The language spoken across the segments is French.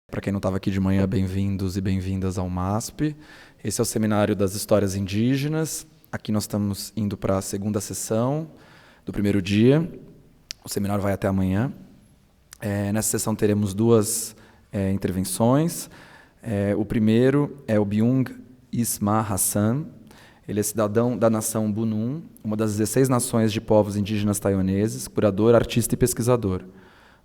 Para quem não estava aqui de manhã, bem-vindos e bem-vindas ao MASP. Esse é o Seminário das Histórias Indígenas. Aqui nós estamos indo para a segunda sessão do primeiro dia. O seminário vai até amanhã. Nessa sessão teremos duas intervenções. O primeiro é o Byung Isma Hassan. Ele é cidadão da nação Bunun, uma das 16 nações de povos indígenas taiwaneses, curador, artista e pesquisador.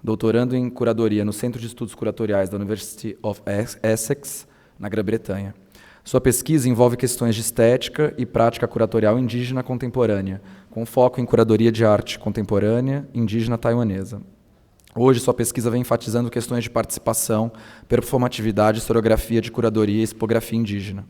Doutorando em curadoria no Centro de Estudos Curatoriais da University of Essex, na Grã-Bretanha. Sua pesquisa envolve questões de estética e prática curatorial indígena contemporânea, com foco em curadoria de arte contemporânea indígena taiwanesa. Hoje, sua pesquisa vem enfatizando questões de participação, performatividade, historiografia de curadoria e expografia indígena.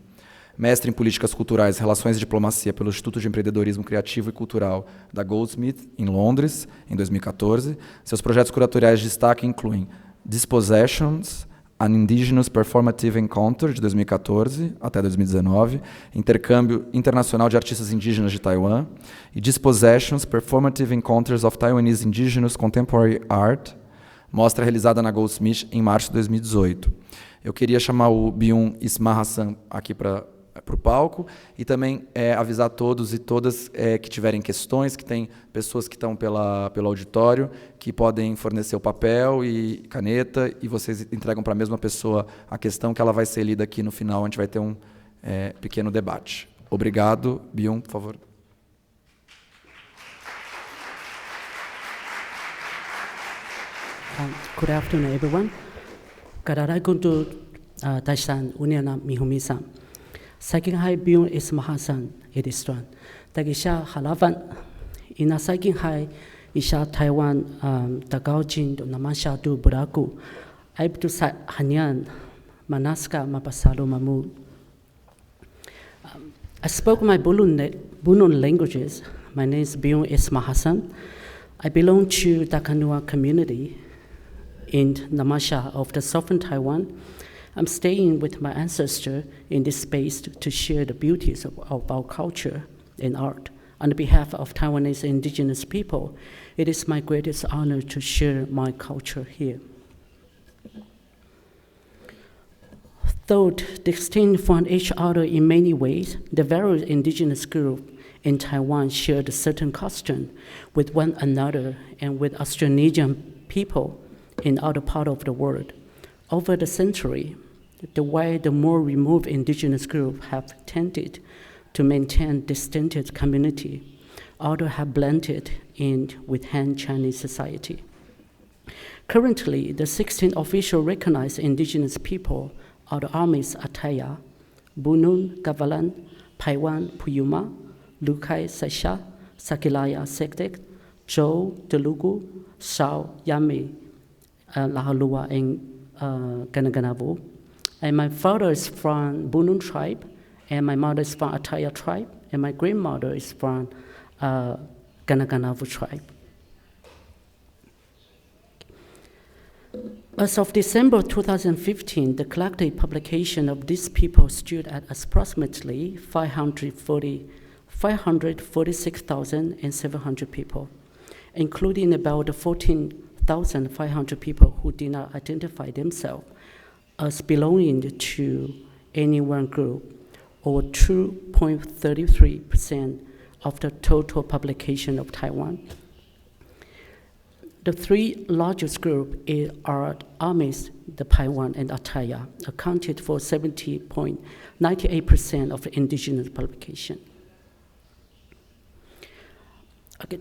Mestre em Políticas Culturais e Relações e Diplomacia pelo Instituto de Empreendedorismo Criativo e Cultural da Goldsmith, em Londres, em 2014. Seus projetos curatoriais de destaque incluem Dispossessions, An Indigenous Performative Encounter, de 2014 até 2019, Intercâmbio Internacional de Artistas Indígenas de Taiwan, e Dispossessions, Performative Encounters of Taiwanese Indigenous Contemporary Art, mostra realizada na Goldsmith em março de 2018. Eu queria chamar o Byung Isma Hassan aqui para o palco e também avisar todos e todas que tiverem questões, que tem pessoas que estão pelo auditório, que podem fornecer o papel e caneta e vocês entregam para a mesma pessoa a questão, que ela vai ser lida aqui no final, a gente vai ter um pequeno debate. Obrigado. Byung, por favor. Good afternoon, everyone. Kararai kuntu Taishan Uniana Mihumisan. Saking Hai Byung Isma Hassan Edistran. Tagisha Halavan. Ina Saking Hai Isha Taiwan Tagaujin Namasha du Buraku. Aibtu Hanyan Manaska Mapasalo Mamu. I spoke my Bunun languages. My name is Byung Isma Hassan. I belong to Takanua community in Namasha of the southern Taiwan. I'm staying with my ancestor in this space to share the beauties of our culture and art. On behalf of Taiwanese indigenous people, it is my greatest honor to share my culture here. Though distinct from each other in many ways, the various indigenous groups in Taiwan shared certain customs with one another and with Austronesian people in other parts of the world. Over the century, the more removed indigenous groups have tended to maintain distinctive community, others have blended in with Han Chinese society. Currently, the 16 official recognized indigenous people are the Amis Ataya, Bunun, Gavalan, Paiwan, Puyuma, Lukai, Sasha, Sakilaya, Sektek, Zhou, Telugu, Shao, Yami, Lahalua, and Ganaganavu. And my father is from Bunun tribe, and my mother is from Ataya tribe, and my grandmother is from Ganaganavu tribe. As of December 2015, the collective population of these people stood at approximately 546,700 people, including about 14,500 people who did not identify themselves as belonging to any one group, or 2.33% of the total population of Taiwan. The three largest groups are Amis, the Paiwan, and Ataya, accounted for 70.98% of the indigenous population.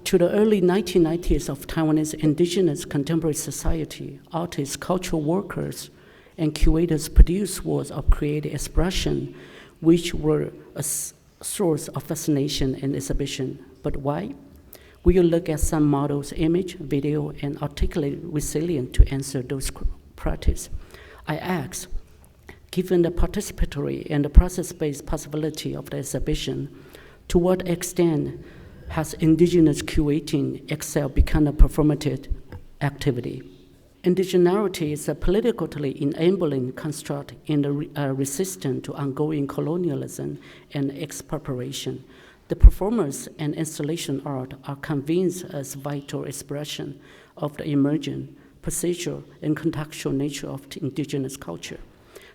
To the early 1990s of Taiwanese indigenous contemporary society, artists, cultural workers, and curators produced works of creative expression, which were a source of fascination and exhibition. But why? We will look at some models, image, video, and articulate resilient to answer those practices. I ask, given the participatory and the process-based possibility of the exhibition, to what extent has indigenous curating itself become a performative activity? Indigeneity is a politically enabling construct in the resistance to ongoing colonialism and expropriation. The performance and installation art are convinced as vital expression of the emergent procedural, and contextual nature of indigenous culture.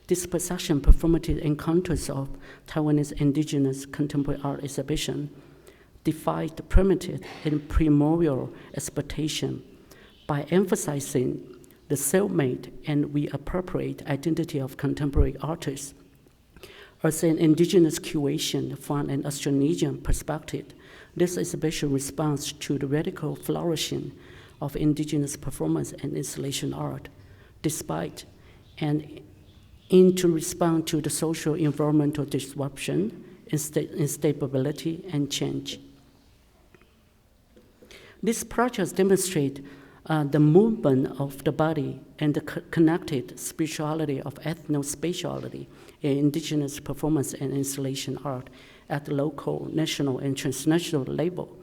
This perception performative encounters of Taiwanese indigenous contemporary art exhibition defied the primitive and primordial expectation by emphasizing the self-made and reappropriate identity of contemporary artists. As an indigenous curation from an Austronesian perspective, this exhibition responds to the radical flourishing of indigenous performance and installation art, despite and to respond to the social environmental disruption, instability, and change. These projects demonstrate the movement of the body and the connected spirituality of ethnospatiality in indigenous performance and installation art at the local, national, and transnational level.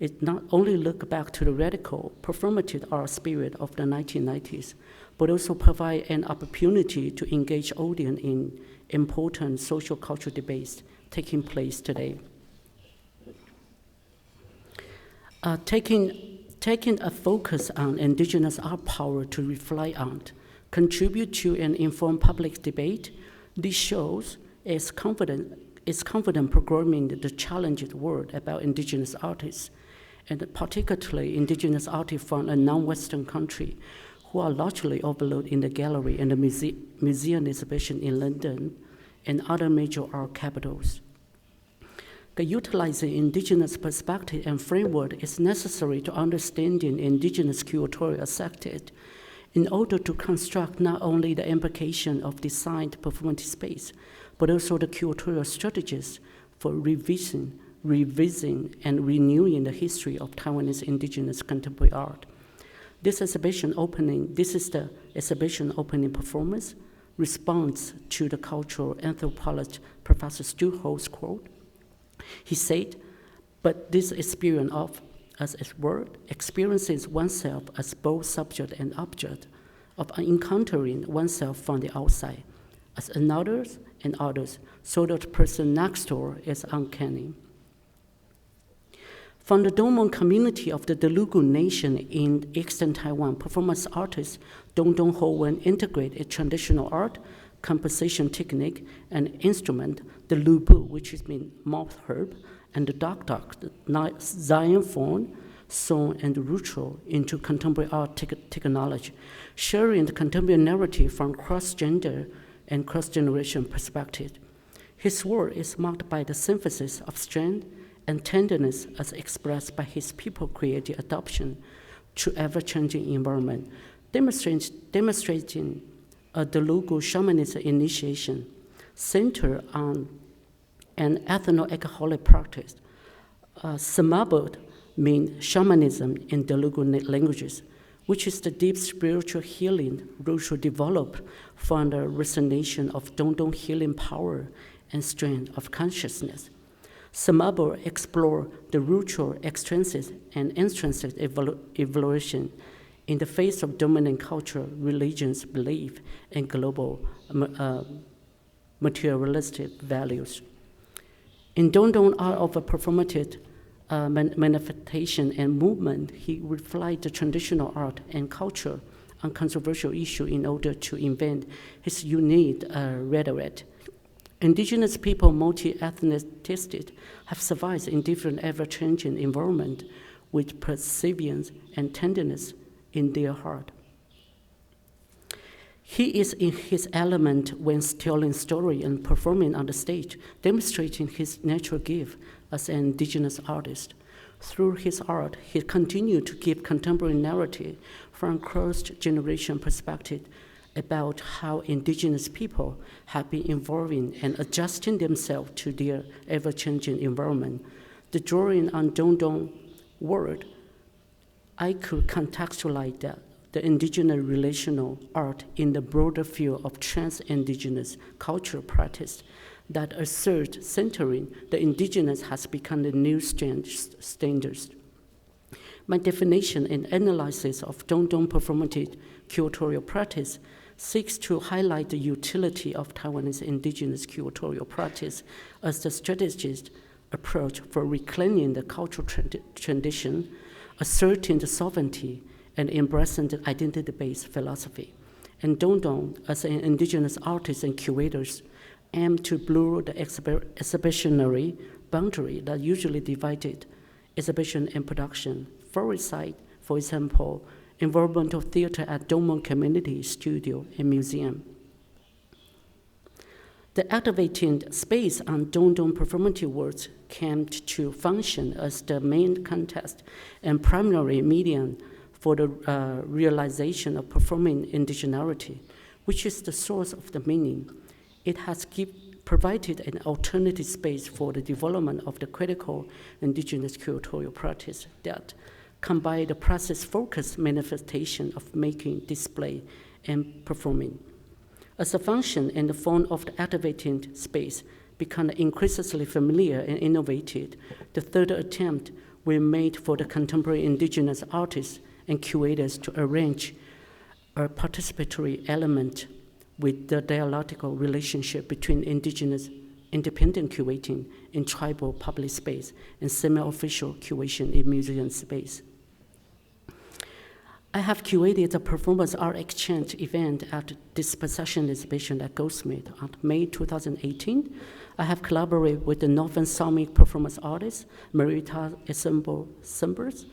It not only looks back to the radical performative art spirit of the 1990s, but also provide an opportunity to engage audience in important social cultural debates taking place today. Taking a focus on indigenous art power to reflect on, contribute to and inform public debate, this shows is confident programming the challenging world about indigenous artists, and particularly indigenous artists from a non-Western country who are largely overlooked in the gallery and the museum exhibition in London and other major art capitals. Utilizing indigenous perspective and framework is necessary to understanding indigenous curatorial sector in order to construct not only the implication of designed performative space, but also the curatorial strategies for revising, and renewing the history of Taiwanese indigenous contemporary art. This is the exhibition opening performance response to the cultural anthropologist Professor Stu Ho's quote. He said, but this experience of, as a word, experiences oneself as both subject and object, of encountering oneself from the outside, as another's and others, so that the person next door is uncanny. From the Dongmon community of the Telugu nation in Eastern Taiwan, performance artist Dong Dong Ho Wen integrate a traditional art, composition technique, and instrument, the lubu, which is mean mouth herb, and the dak, the xylophone, song, and ritual into contemporary art technology, sharing the contemporary narrative from cross-gender and cross-generation perspective. His work is marked by the synthesis of strength and tenderness as expressed by his people-created adoption to ever-changing environment, demonstrating a Telugu shamanism initiation centered on an ethno-alcoholic practice. Samabod means shamanism in Telugu languages, which is the deep spiritual healing ritual developed from the resonation of Dongdong healing power and strength of consciousness. Samabod explore the ritual extrinsic and intrinsic evolution in the face of dominant culture, religions, belief, and global materialistic values. In Dongdong art of a performative manifestation and movement, he reflects the traditional art and culture on controversial issues in order to invent his unique rhetoric. Indigenous people, multi-ethnicity, have survived in different ever-changing environments with perseverance and tenderness in their heart. He is in his element when telling story and performing on the stage, demonstrating his natural gift as an indigenous artist. Through his art, he continued to give contemporary narrative from cross-generation perspective about how indigenous people have been evolving and adjusting themselves to their ever-changing environment. The drawing on Dongdong word, I could contextualize the indigenous relational art in the broader field of trans-indigenous cultural practice that assert centering the indigenous has become the new standards. My definition and analysis of Dongdong performative curatorial practice seeks to highlight the utility of Taiwanese indigenous curatorial practice as the strategist approach for reclaiming the cultural tradition, asserting the sovereignty and embracing the identity-based philosophy. And Dongdong, as an indigenous artist and curators, aim to blur the exhibitionary boundary that usually divided exhibition and production. For example, environmental theater at Dongmeng Community Studio and Museum. The activating space on Dongdong Performative Works came to function as the main context and primary medium for the realization of performing indigeneity, which is the source of the meaning. It has provided an alternative space for the development of the critical indigenous curatorial practice that combine the process-focused manifestation of making, display, and performing. As a function and the form of the activating space become increasingly familiar and innovative, the third attempt we made for the contemporary indigenous artists and curators to arrange a participatory element with the dialectical relationship between indigenous independent curating in tribal public space and semi-official curation in museum space. I have curated a performance art exchange event at Dispossession exhibition at Goldsmith on May 2018. I have collaborated with the Northern Sami performance artists, Marita Ensemble Simbers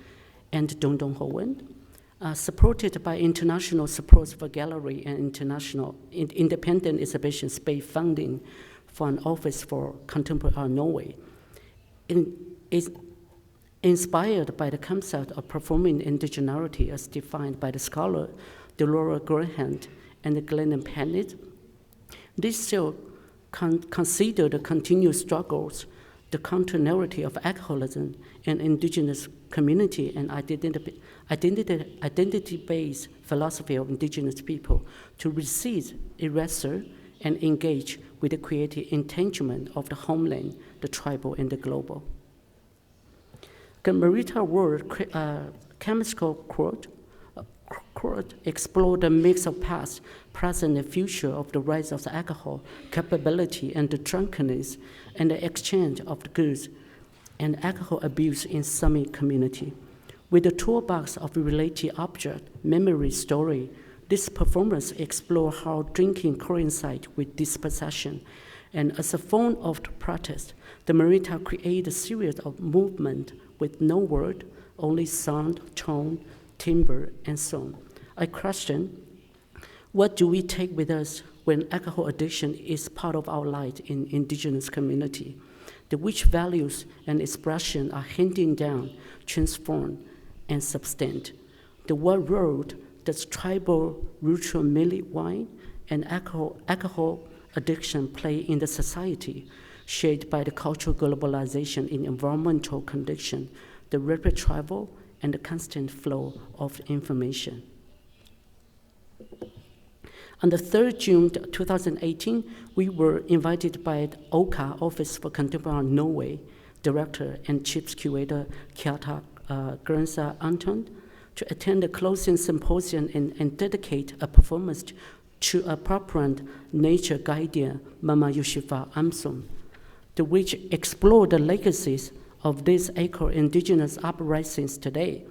and Dongdong Howen, supported by international support for gallery and international independent exhibition space funding for an Office for Contemporary Art Norway. Inspired by the concept of performing indigeneity as defined by the scholar Delora Graham and Glenn Pennant, this still consider the continued struggles, the counter-narrative of alcoholism and indigenous community and identity-based philosophy of indigenous people to resist, erase, and engage with the creative entanglement of the homeland, the tribal, and the global. The Marita World Chemical Court explored the mix of past, present, and future of the rise of the alcohol capability and the drunkenness and the exchange of the goods and alcohol abuse in Sami community. With a toolbox of related object, memory, story, this performance explores how drinking coincides with dispossession. And as a form of the protest, the Marita created a series of movements with no word, only sound, tone, timbre, and song. I question, what do we take with us when alcohol addiction is part of our life in indigenous community? The which values and expression are handing down, transformed, and substanced. The what role does tribal ritual millet wine and alcohol addiction play in the society, shaped by the cultural globalization in environmental conditions, the rapid travel, and the constant flow of information. On the 3rd June 2018, we were invited by the OCA, Office for Contemporary Norway, Director and Chief Curator Kjata Grensa Anton, to attend the closing symposium and dedicate a performance to a proponent nature guardian, Mama Yoshifa Amson, which explore the legacies of these eco-indigenous uprisings today.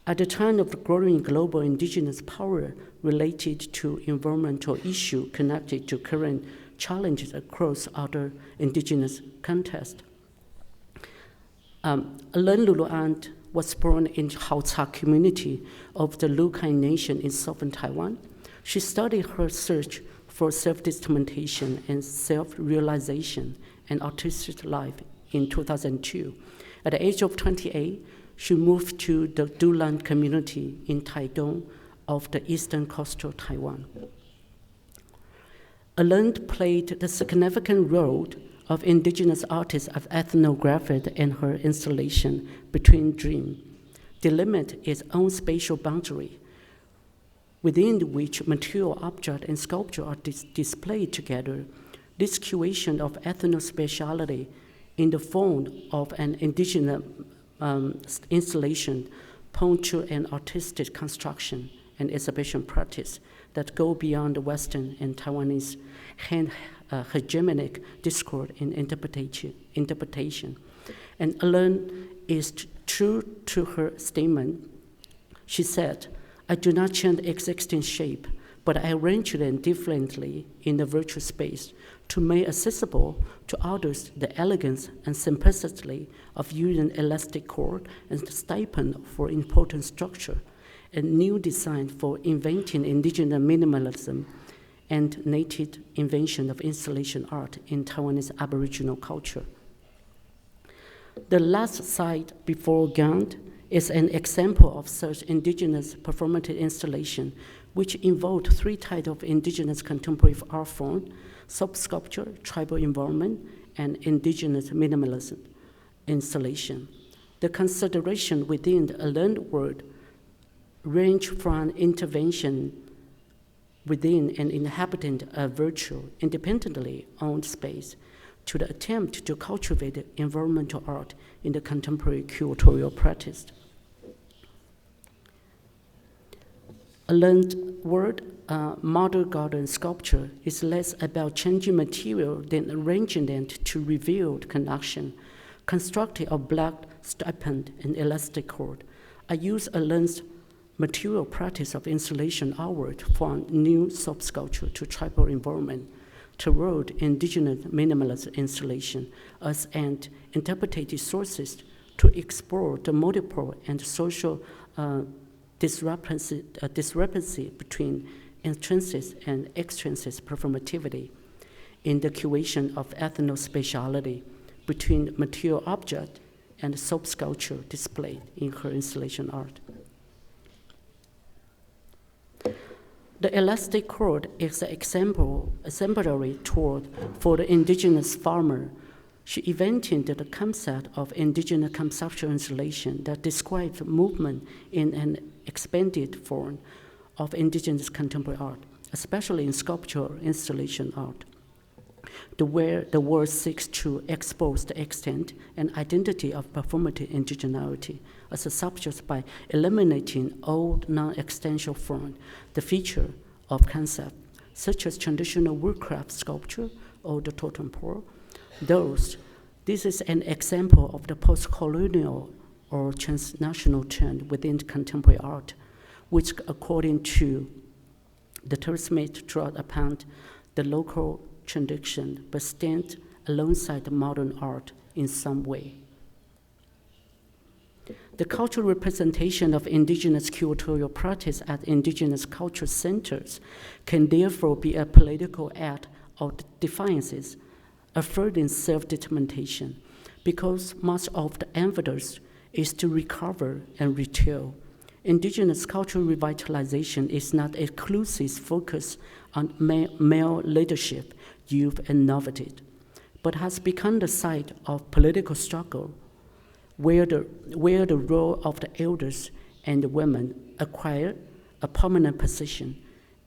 At the time of the growing global indigenous power related to environmental issues connected to current challenges across other indigenous contexts. Alen Luluand was born in Hautsa community of the Lukai Nation in southern Taiwan. She started her search for self-determination and self-realization and artistic life in 2002. At the age of 28, she moved to the Dulan community in Taidong of the eastern coastal Taiwan. Alen played the significant role of indigenous artists of ethnography in her installation Between Dream. Delimit its own spatial boundary, within which material object and sculpture are displayed together. This curation of ethnospatiality in the form of an indigenous installation points to an artistic construction and exhibition practice that go beyond the Western and Taiwanese hegemonic discourse and interpretation. And Alen is true to her statement She said, "I do not change existing shape, but I arrange them differently in the virtual space to make accessible to others the elegance and simplicity of using elastic cord and stipend for important structure, a new design for inventing indigenous minimalism and native invention of installation art in Taiwanese Aboriginal culture." The last slide before Gand is an example of such indigenous performative installation, which involved 3 types of indigenous contemporary art form: sub-sculpture, tribal environment, and indigenous minimalism installation. The consideration within the learned world range from intervention within an inhabitant of virtual, independently owned space to the attempt to cultivate environmental art in the contemporary curatorial practice. A learned word, model garden sculpture, is less about changing material than arranging them to reveal connection, constructed of black stipend and elastic cord. I use a learned material practice of installation outward from new sub-sculpture to tribal environment toward indigenous minimalist installation as an interpretative sources to explore the multiple and social discrepancy between intrinsic and extrinsic performativity in the curation of ethnospatiality between material object and sub-sculpture displayed in her installation art. The elastic cord is an exemplary tool for the indigenous farmer. She invented the concept of indigenous conceptual installation that describes movement in an expanded form of indigenous contemporary art, especially in sculptural installation art, where the world seeks to expose the extent and identity of performative indigeneity as a subject by eliminating old non-existential form, the feature of concept, such as traditional woodcraft sculpture or the totem pole. This is an example of the post-colonial or transnational trend within contemporary art, which, according to the Smith, draws upon the local tradition but stands alongside modern art in some way. The cultural representation of indigenous curatorial practice at indigenous culture centers can therefore be a political act of defiance, affirming self-determination, because much of the emphasis is to recover and retell. Indigenous cultural revitalization is not an exclusive focus on male leadership, youth, and novelty, but has become the site of political struggle, where the role of the elders and the women acquire a prominent position.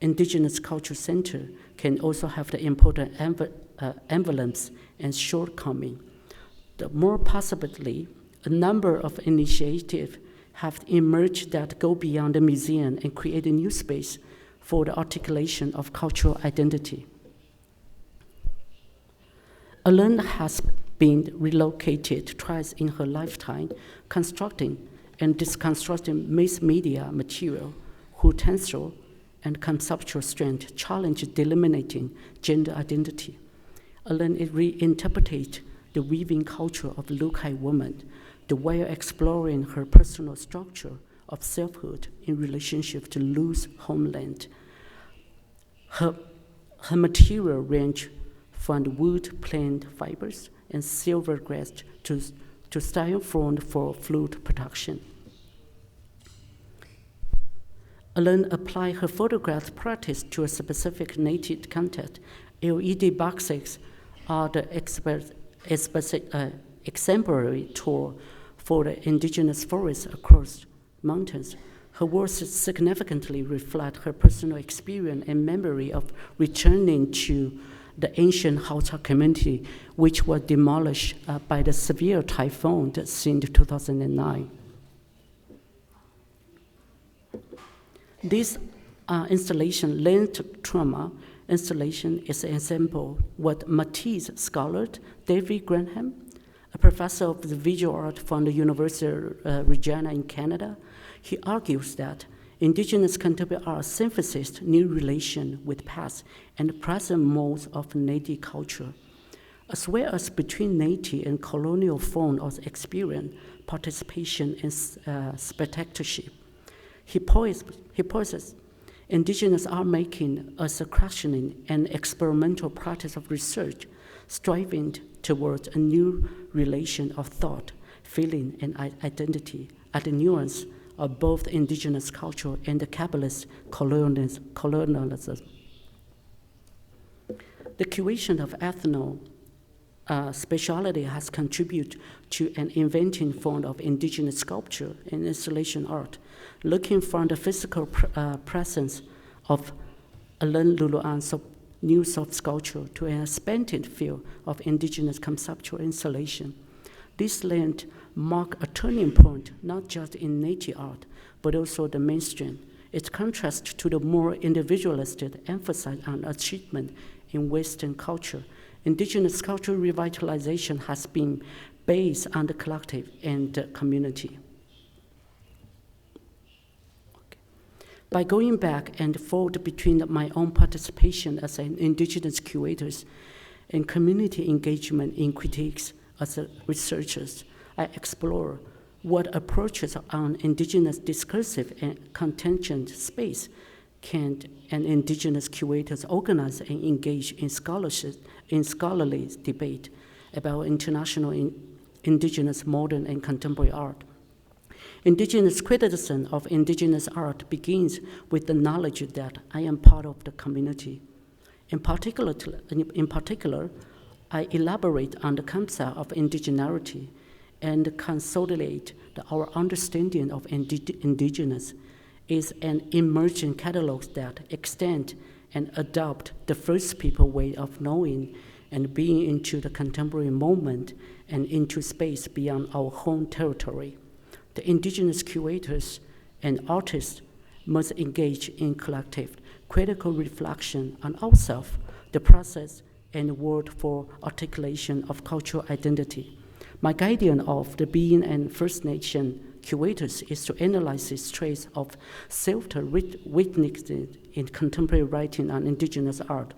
Indigenous culture center can also have the important envelopes and shortcomings. More possibly, a number of initiatives have emerged that go beyond the museum and create a new space for the articulation of cultural identity. Alain has been relocated twice in her lifetime, constructing and disconstructing mixed media material whose tensile and conceptual strength challenge delimiting gender identity. Alain reinterpreted the weaving culture of Lukai woman, the way exploring her personal structure of selfhood in relationship to loose homeland. Her material range from wood plant fibers and silver grass to styrofoam for flute production. Alain applied her photograph practice to a specific native context. LED boxes are the exemplary tool for the indigenous forests across mountains. Her works significantly reflect her personal experience and memory of returning to the ancient Hausa community, which was demolished by the severe typhoon in 2009. This installation, Land Trauma installation, is an example what Matisse scholar David Granham, a professor of the visual art from the University of Regina in Canada, He argues that indigenous contemporary art synthesized new relation with past and present modes of native culture, as well as between native and colonial form of experience, participation, and spectatorship. He poses indigenous art making as a questioning and experimental practice of research, striving towards a new relation of thought, feeling, and identity at the nuance of both indigenous culture and the capitalist colonialism. The curation of ethno speciality has contributed to an inventing form of indigenous sculpture and installation art, looking from the physical presence of Alain Luluan's new soft sculpture to an expanded field of indigenous conceptual installation. This land marked a turning point not just in native art, but also the mainstream. It contrasts to the more individualistic emphasis on achievement in Western culture. Indigenous cultural revitalization has been based on the collective and the community. By going back and forth between my own participation as an indigenous curators and community engagement in critiques as researchers, I explore what approaches on indigenous discursive and contingent space can an indigenous curators organize and engage in scholarly debate about international indigenous modern and contemporary art. Indigenous criticism of indigenous art begins with the knowledge that I am part of the community. In particular, I elaborate on the concept of indigeneity and consolidate our understanding of indigenous is an emerging catalog that extend and adopt the first people way of knowing and being into the contemporary moment and into space beyond our home territory. The indigenous curators and artists must engage in collective, critical reflection on ourselves, the process, and word for articulation of cultural identity. My guardian of the being and First Nation curators is to analyze these traits of self-witnessed in contemporary writing on indigenous art,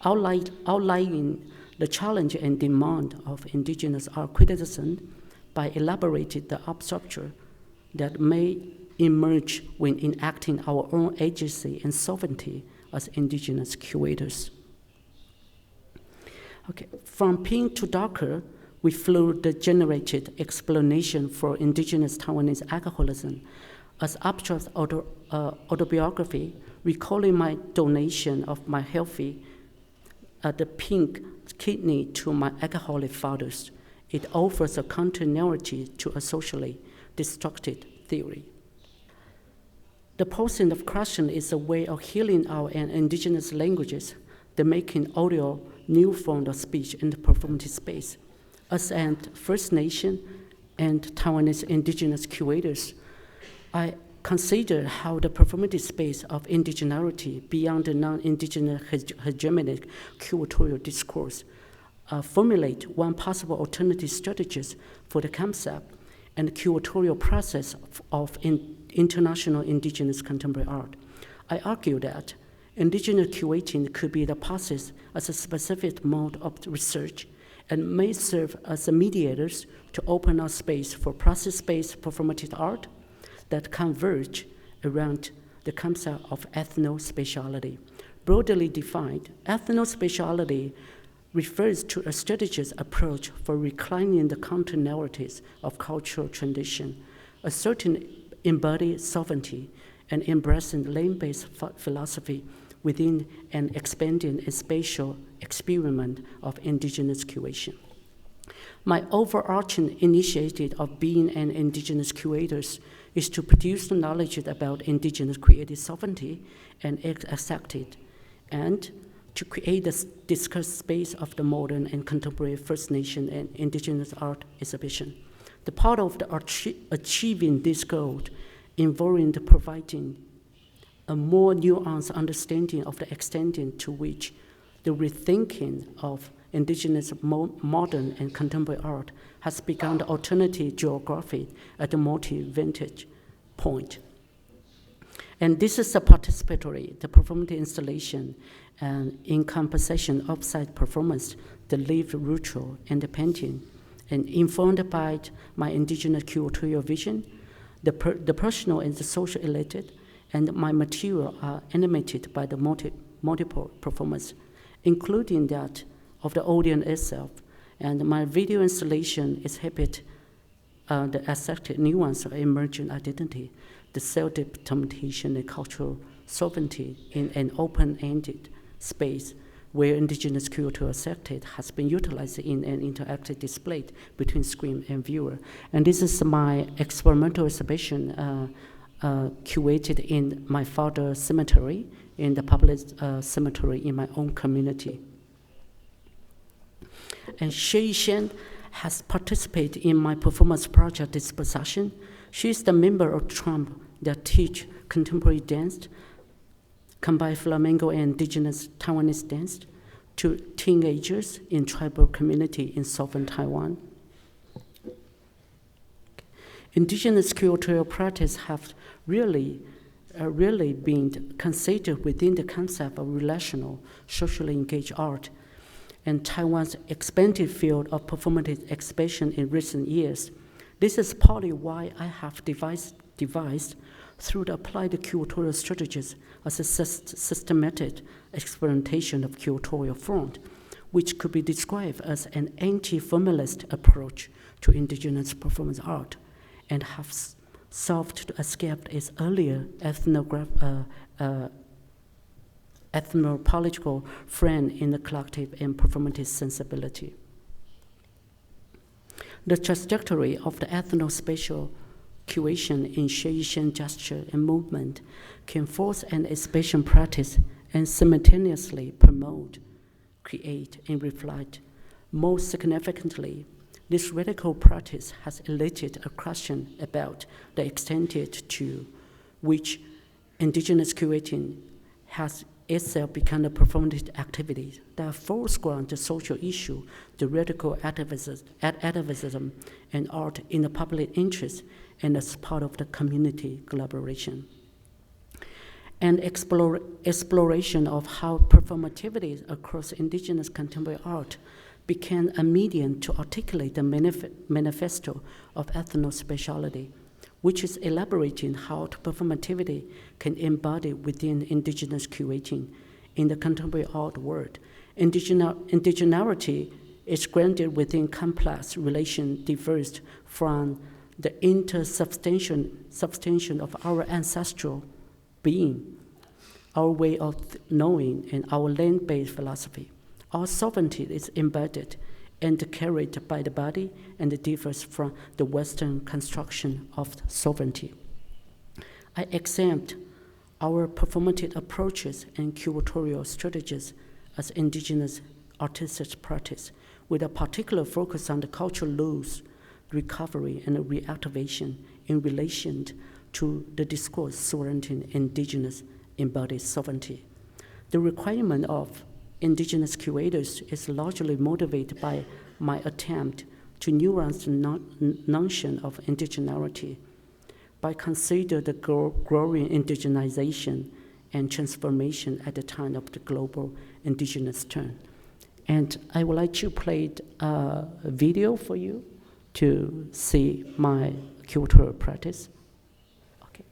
outlining the challenge and demand of indigenous art criticism by elaborating the art structure that may emerge when enacting our own agency and sovereignty as indigenous curators. Okay, from pink to darker, we flew the generated explanation for indigenous Taiwanese alcoholism as abstract autobiography, recalling my donation of my healthy the pink kidney to my alcoholic fathers. It offers a continuity to a socially destructive theory. The posing of question is a way of healing our indigenous languages, the making audio new form of speech in the performative space. As an First Nation and Taiwanese indigenous curators, I consider how the performative space of indigeneity beyond the non-indigenous hegemonic curatorial discourse formulate one possible alternative strategies for the concept and the curatorial process of international indigenous contemporary art. I argue that indigenous curating could be the process as a specific mode of research and may serve as mediators to open up space for process-based performative art that converge around the concept of ethno-spatiality. Broadly defined, ethno-spatiality refers to a strategic approach for reclaiming the counter-narratives of cultural tradition, a certain embodied sovereignty, and embracing land-based philosophy within an expanding and spatial experiment of indigenous curation. My overarching initiative of being an indigenous curators is to produce the knowledge about indigenous creative sovereignty and accept it, and to create the discussed space of the modern and contemporary First Nation and indigenous art exhibition. The part of the achieving this goal involving the providing a more nuanced understanding of the extent to which the rethinking of indigenous modern and contemporary art has become the alternative geography at the multi-vantage point. And this is a participatory, the performative installation, and in composition, off-site performance, the lived ritual, and the painting. And informed by my indigenous curatorial vision, the personal and the social related, and my material are animated by the multiple performance, including that of the audience itself. And my video installation is exhibit the aesthetic nuance of emergent identity, the self-determination and cultural sovereignty in an open-ended space where indigenous curatorial aesthetic has been utilized in an interactive display between screen and viewer. And this is my experimental exhibition curated in my father's cemetery, in the public cemetery in my own community. And Xie Yishen has participated in my performance project Dispossession. She is the member of Trump that teach contemporary dance, combine flamenco and indigenous Taiwanese dance to teenagers in tribal community in southern Taiwan. Indigenous curatorial practice have really been considered within the concept of relational, socially engaged art, and Taiwan's expanded field of performative expression in recent years. This is partly why I have devised through the applied curatorial strategies as a systematic experimentation of curatorial front, which could be described as an anti-formalist approach to indigenous performance art, and have sought to escape its earlier ethnopolitical frame in the collective and performative sensibility. The trajectory of the ethno-spatial curation in Xie Yishen gesture and movement can force an expression practice and simultaneously promote, create, and reflect. Most significantly, this radical practice has elicited a question about the extent to which indigenous curating has itself become a performative activity that foregrounds the social issue, the radical activism, and art in the public interest and as part of the community collaboration. And exploration of how performativity across indigenous contemporary art became a medium to articulate the manifesto of ethnospatiality, which is elaborating how performativity can embody within indigenous curating in the contemporary art world. Indigeneity is grounded within complex relations diverged from the intersubstantiation of our ancestral being, our way of knowing, and our land-based philosophy. Our sovereignty is embedded and carried by the body and differs from the Western construction of sovereignty. I examined our performative approaches and curatorial strategies as indigenous artistic practice, with a particular focus on the cultural loss, recovery, and reactivation in relation to the discourse surrounding indigenous embodied sovereignty. The requirement of indigenous curators is largely motivated by my attempt to nuance the notion of indigeneity by considering the growing indigenization and transformation at the time of the global indigenous turn. And I would like to play a video for you to see my curatorial practice. Okay.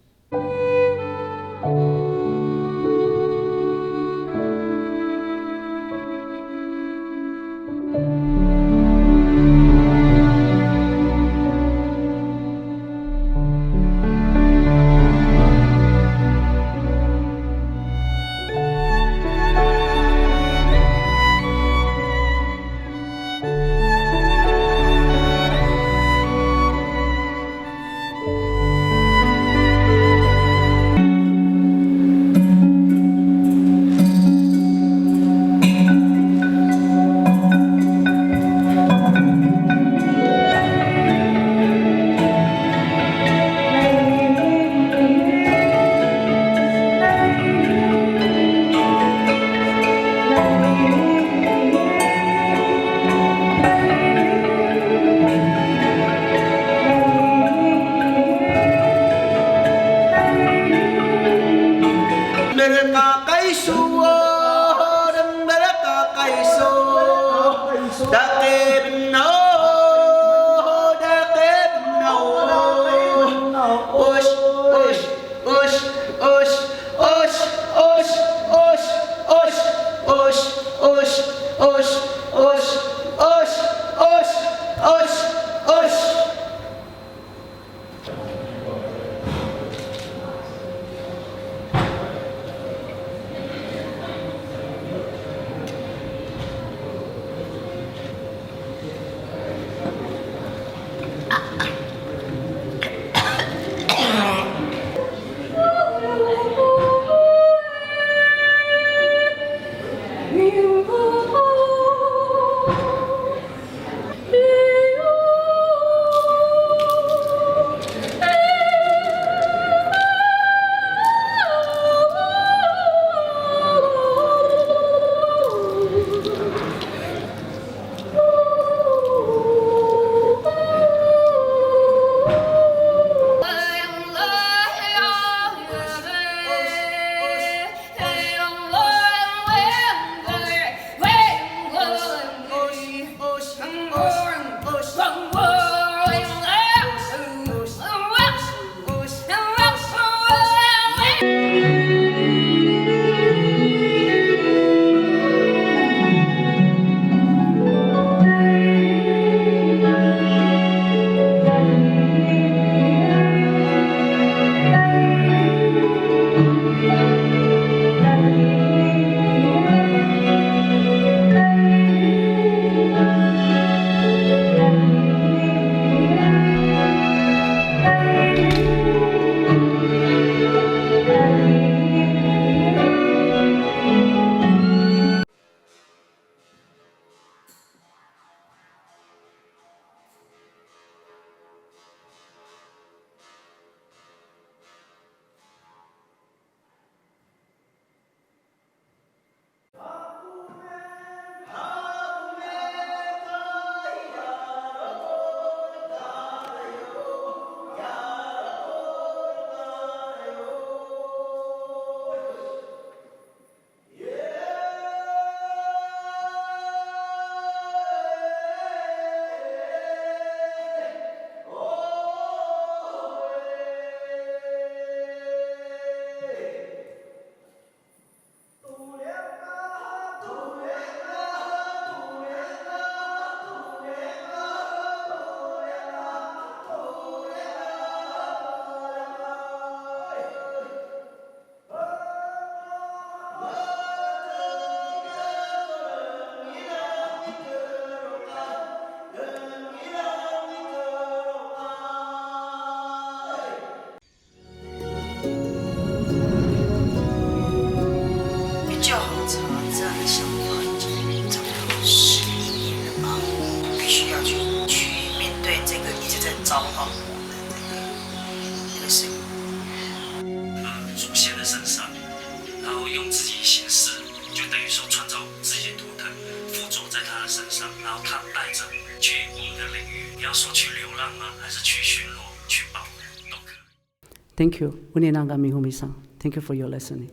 Thank you, Uninaga Mihumi-san. Thank you for your listening.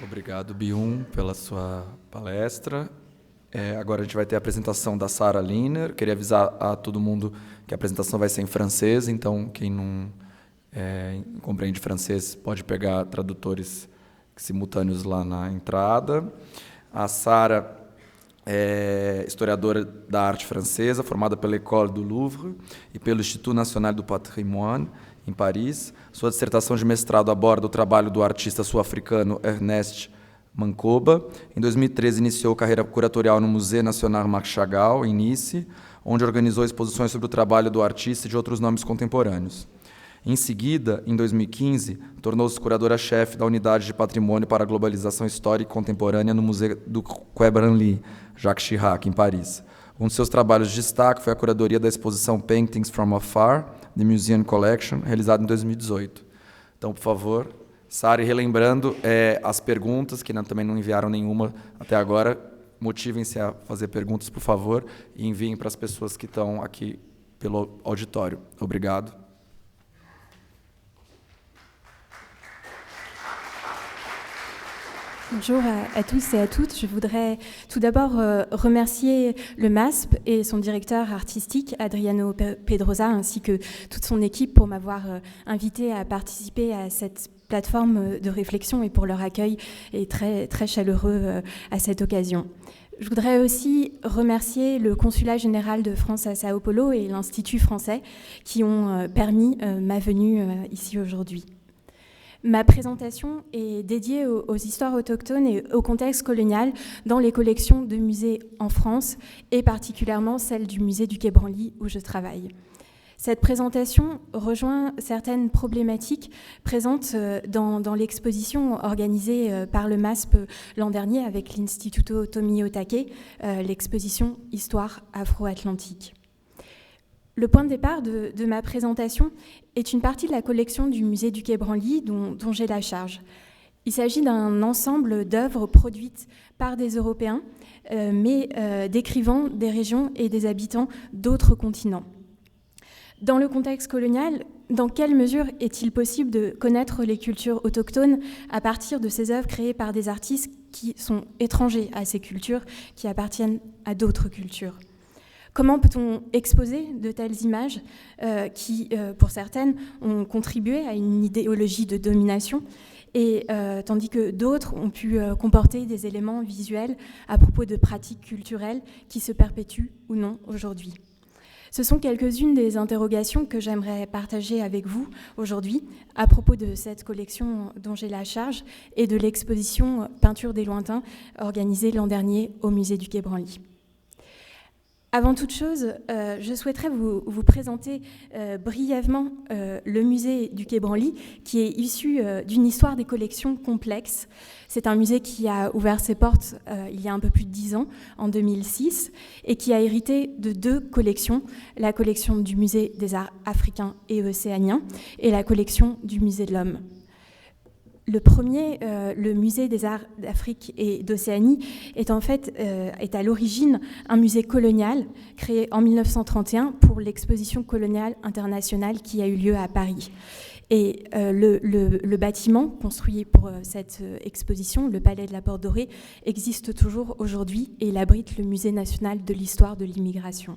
Obrigado, Byung, pela sua palestra. Agora a gente vai ter a apresentação da Sarah Liner. Queria avisar a todo mundo que a apresentação vai ser em francês, então quem não compreende francês pode pegar tradutores simultâneos lá na entrada. A Sarah é historiadora da arte francesa, formada pela École du Louvre e pelo Institut National du Patrimoine, em Paris. Sua dissertação de mestrado aborda o trabalho do artista sul-africano Ernest Mancoba. Em 2013, iniciou carreira curatorial no Musée National Marc Chagall, em Nice, onde organizou exposições sobre o trabalho do artista e de outros nomes contemporâneos. Em seguida, em 2015, tornou-se curadora-chefe da Unidade de Patrimônio para a Globalização Histórica e Contemporânea no Museu do Quai Branly, Jacques Chirac, em Paris. Um de seus trabalhos de destaque foi a curadoria da exposição Paintings from Afar, The Museum Collection, realizada em 2018. Então, por favor, Sarah, relembrando as perguntas, que também não enviaram nenhuma até agora, motivem-se a fazer perguntas, por favor, e enviem para as pessoas que estão aqui pelo auditório. Obrigado. Bonjour à tous et à toutes. Je voudrais tout d'abord remercier le MASP et son directeur artistique, Adriano Pedrosa, ainsi que toute son équipe pour m'avoir invité à participer à cette plateforme de réflexion et pour leur accueil et très, très chaleureux à cette occasion. Je voudrais aussi remercier le Consulat général de France à Sao Paulo et l'Institut français qui ont permis ma venue ici aujourd'hui. Ma présentation est dédiée aux histoires autochtones et au contexte colonial dans les collections de musées en France et particulièrement celle du musée du Quai Branly où je travaille. Cette présentation rejoint certaines problématiques présentes dans l'exposition organisée par le MASP l'an dernier avec l'Instituto Tomio Take, l'exposition Histoire afro-atlantique. Le point de départ de ma présentation est une partie de la collection du musée du Quai Branly dont j'ai la charge. Il s'agit d'un ensemble d'œuvres produites par des Européens, mais décrivant des régions et des habitants d'autres continents. Dans le contexte colonial, dans quelle mesure est-il possible de connaître les cultures autochtones à partir de ces œuvres créées par des artistes qui sont étrangers à ces cultures, qui appartiennent à d'autres cultures ? Comment peut-on exposer de telles images qui, pour certaines, ont contribué à une idéologie de domination, et tandis que d'autres ont pu comporter des éléments visuels à propos de pratiques culturelles qui se perpétuent ou non aujourd'hui ? Ce sont quelques-unes des interrogations que j'aimerais partager avec vous aujourd'hui à propos de cette collection dont j'ai la charge et de l'exposition Peinture des lointains organisée l'an dernier au musée du Quai Branly. Avant toute chose, je souhaiterais vous présenter brièvement le musée du Quai Branly, qui est issu d'une histoire des collections complexes. C'est un musée qui a ouvert ses portes il y a un peu plus de 10 ans, en 2006, et qui a hérité de 2 collections, la collection du musée des arts africains et océaniens et la collection du musée de l'homme. Le premier, le musée des arts d'Afrique et d'Océanie, est en fait est à l'origine un musée colonial créé en 1931 pour l'exposition coloniale internationale qui a eu lieu à Paris. Et le bâtiment construit pour cette exposition, le Palais de la Porte Dorée, existe toujours aujourd'hui et il abrite le Musée national de l'histoire de l'immigration.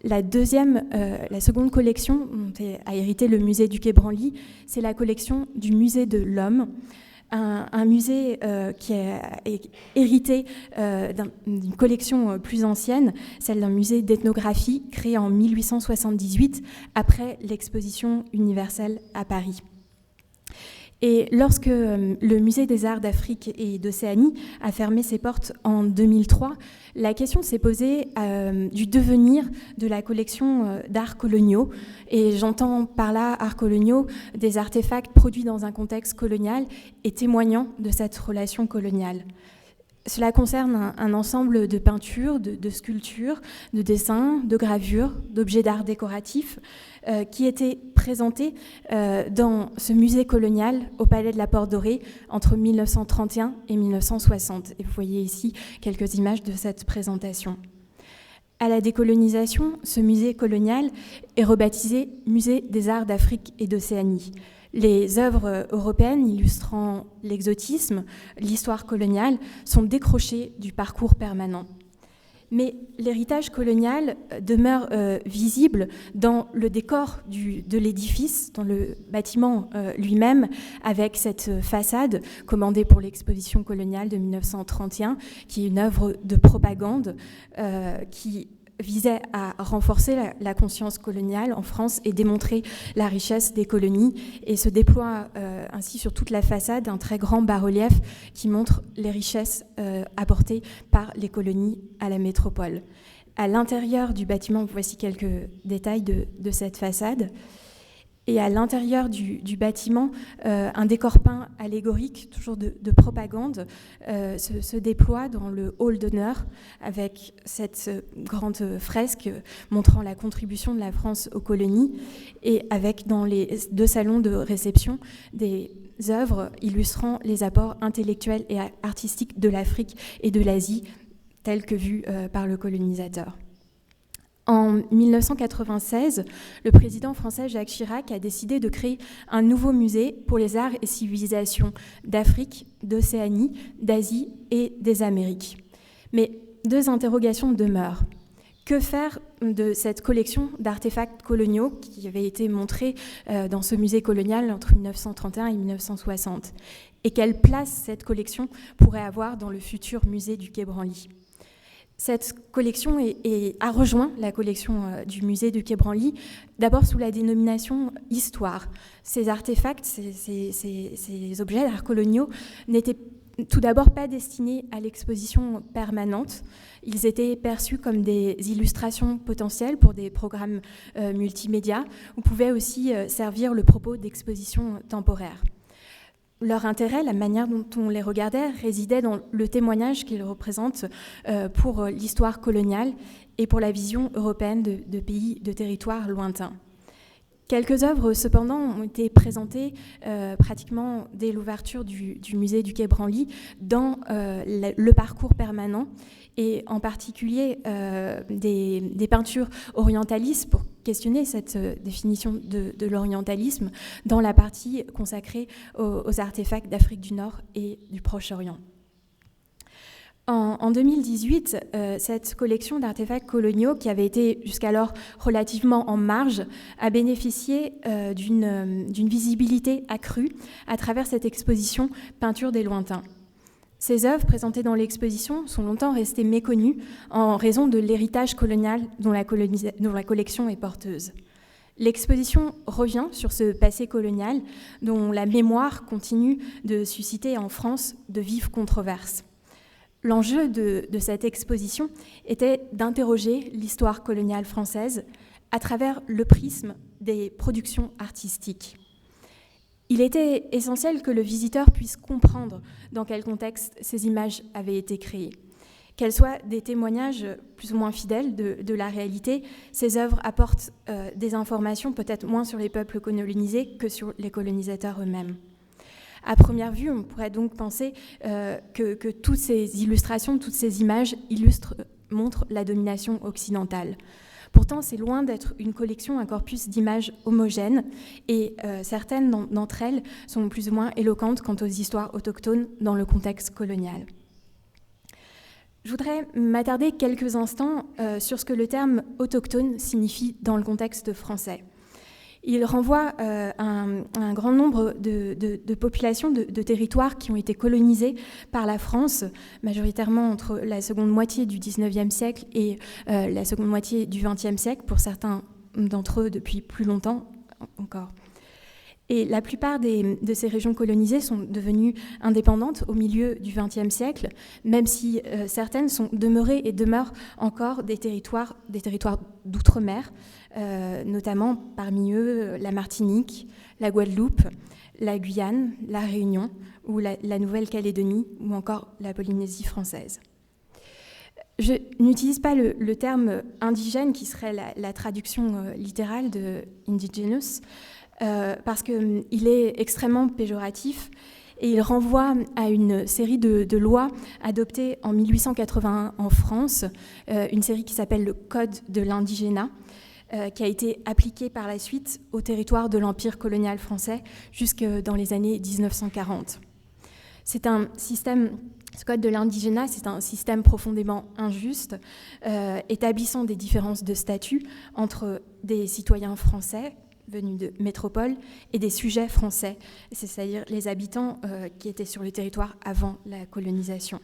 La seconde collection dont a hérité le musée du Quai Branly, c'est la collection du musée de l'homme, un musée qui a hérité d'une collection plus ancienne, celle d'un musée d'ethnographie créé en 1878 après l'exposition universelle à Paris. Et lorsque le musée des arts d'Afrique et d'Océanie a fermé ses portes en 2003, la question s'est posée du devenir de la collection d'arts coloniaux. Et j'entends par là arts coloniaux des artefacts produits dans un contexte colonial et témoignant de cette relation coloniale. Cela concerne un ensemble de peintures, de sculptures, de dessins, de gravures, d'objets d'art décoratifs qui étaient présentés dans ce musée colonial au Palais de la Porte Dorée entre 1931 et 1960. Et vous voyez ici quelques images de cette présentation. À la décolonisation, ce musée colonial est rebaptisé Musée des arts d'Afrique et d'Océanie. Les œuvres européennes illustrant l'exotisme, l'histoire coloniale, sont décrochées du parcours permanent. Mais l'héritage colonial demeure visible dans le décor de l'édifice, dans le bâtiment lui-même, avec cette façade commandée pour l'exposition coloniale de 1931, qui est une œuvre de propagande qui visait à renforcer la conscience coloniale en France et démontrer la richesse des colonies, et se déploie ainsi sur toute la façade un très grand bas-relief qui montre les richesses apportées par les colonies à la métropole. À l'intérieur du bâtiment, voici quelques détails de cette façade. Et à l'intérieur du bâtiment, un décor peint allégorique, toujours de propagande, se déploie dans le hall d'honneur avec cette grande fresque montrant la contribution de la France aux colonies, et avec dans les 2 salons de réception des œuvres illustrant les apports intellectuels et artistiques de l'Afrique et de l'Asie tels que vus par le colonisateur. En 1996, le président français Jacques Chirac a décidé de créer un nouveau musée pour les arts et civilisations d'Afrique, d'Océanie, d'Asie et des Amériques. Mais 2 interrogations demeurent. Que faire de cette collection d'artefacts coloniaux qui avait été montrée dans ce musée colonial entre 1931 et 1960 ? Et quelle place cette collection pourrait avoir dans le futur musée du Quai Branly ? Cette collection a rejoint la collection du musée du Quai Branly, d'abord sous la dénomination Histoire. Ces artefacts, ces objets d'art coloniaux n'étaient tout d'abord pas destinés à l'exposition permanente. Ils étaient perçus comme des illustrations potentielles pour des programmes multimédia, ou pouvaient aussi servir le propos d'exposition temporaire. Leur intérêt, la manière dont on les regardait, résidait dans le témoignage qu'ils représentent pour l'histoire coloniale et pour la vision européenne de pays, de territoires lointains. Quelques œuvres, cependant, ont été présentées pratiquement dès l'ouverture du musée du Quai Branly dans le parcours permanent, et en particulier des peintures orientalistes pour questionner cette définition de l'orientalisme dans la partie consacrée aux artefacts d'Afrique du Nord et du Proche-Orient. En 2018, cette collection d'artefacts coloniaux, qui avait été jusqu'alors relativement en marge, a bénéficié d'une visibilité accrue à travers cette exposition « Peinture des lointains ». Ces œuvres présentées dans l'exposition sont longtemps restées méconnues en raison de l'héritage colonial dont la collection est porteuse. L'exposition revient sur ce passé colonial dont la mémoire continue de susciter en France de vives controverses. L'enjeu de cette exposition était d'interroger l'histoire coloniale française à travers le prisme des productions artistiques. Il était essentiel que le visiteur puisse comprendre dans quel contexte ces images avaient été créées. Qu'elles soient des témoignages plus ou moins fidèles de la réalité, ces œuvres apportent des informations peut-être moins sur les peuples colonisés que sur les colonisateurs eux-mêmes. À première vue, on pourrait donc penser que toutes ces illustrations, toutes ces images montrent la domination occidentale. Pourtant, c'est loin d'être une collection, un corpus d'images homogènes, et certaines d'entre elles sont plus ou moins éloquentes quant aux histoires autochtones dans le contexte colonial. Je voudrais m'attarder quelques instants sur ce que le terme « autochtone » signifie dans le contexte français. Il renvoie à un grand nombre de populations, de territoires qui ont été colonisés par la France, majoritairement entre la seconde moitié du XIXe siècle et la seconde moitié du XXe siècle, pour certains d'entre eux depuis plus longtemps encore. Et la plupart de ces régions colonisées sont devenues indépendantes au milieu du XXe siècle, même si certaines sont demeurées et demeurent encore des territoires d'outre-mer, notamment parmi eux la Martinique, la Guadeloupe, la Guyane, la Réunion ou la Nouvelle-Calédonie ou encore la Polynésie française. Je n'utilise pas le terme indigène qui serait la traduction littérale de indigenous, parce qu'il est extrêmement péjoratif et il renvoie à une série de lois adoptées en 1881 en France, une série qui s'appelle le Code de l'indigénat, qui a été appliquée par la suite au territoire de l'Empire colonial français jusque dans les années 1940. Ce code de l'indigénat, c'est un système profondément injuste, établissant des différences de statut entre des citoyens français venus de métropole et des sujets français, c'est-à-dire les habitants qui étaient sur le territoire avant la colonisation.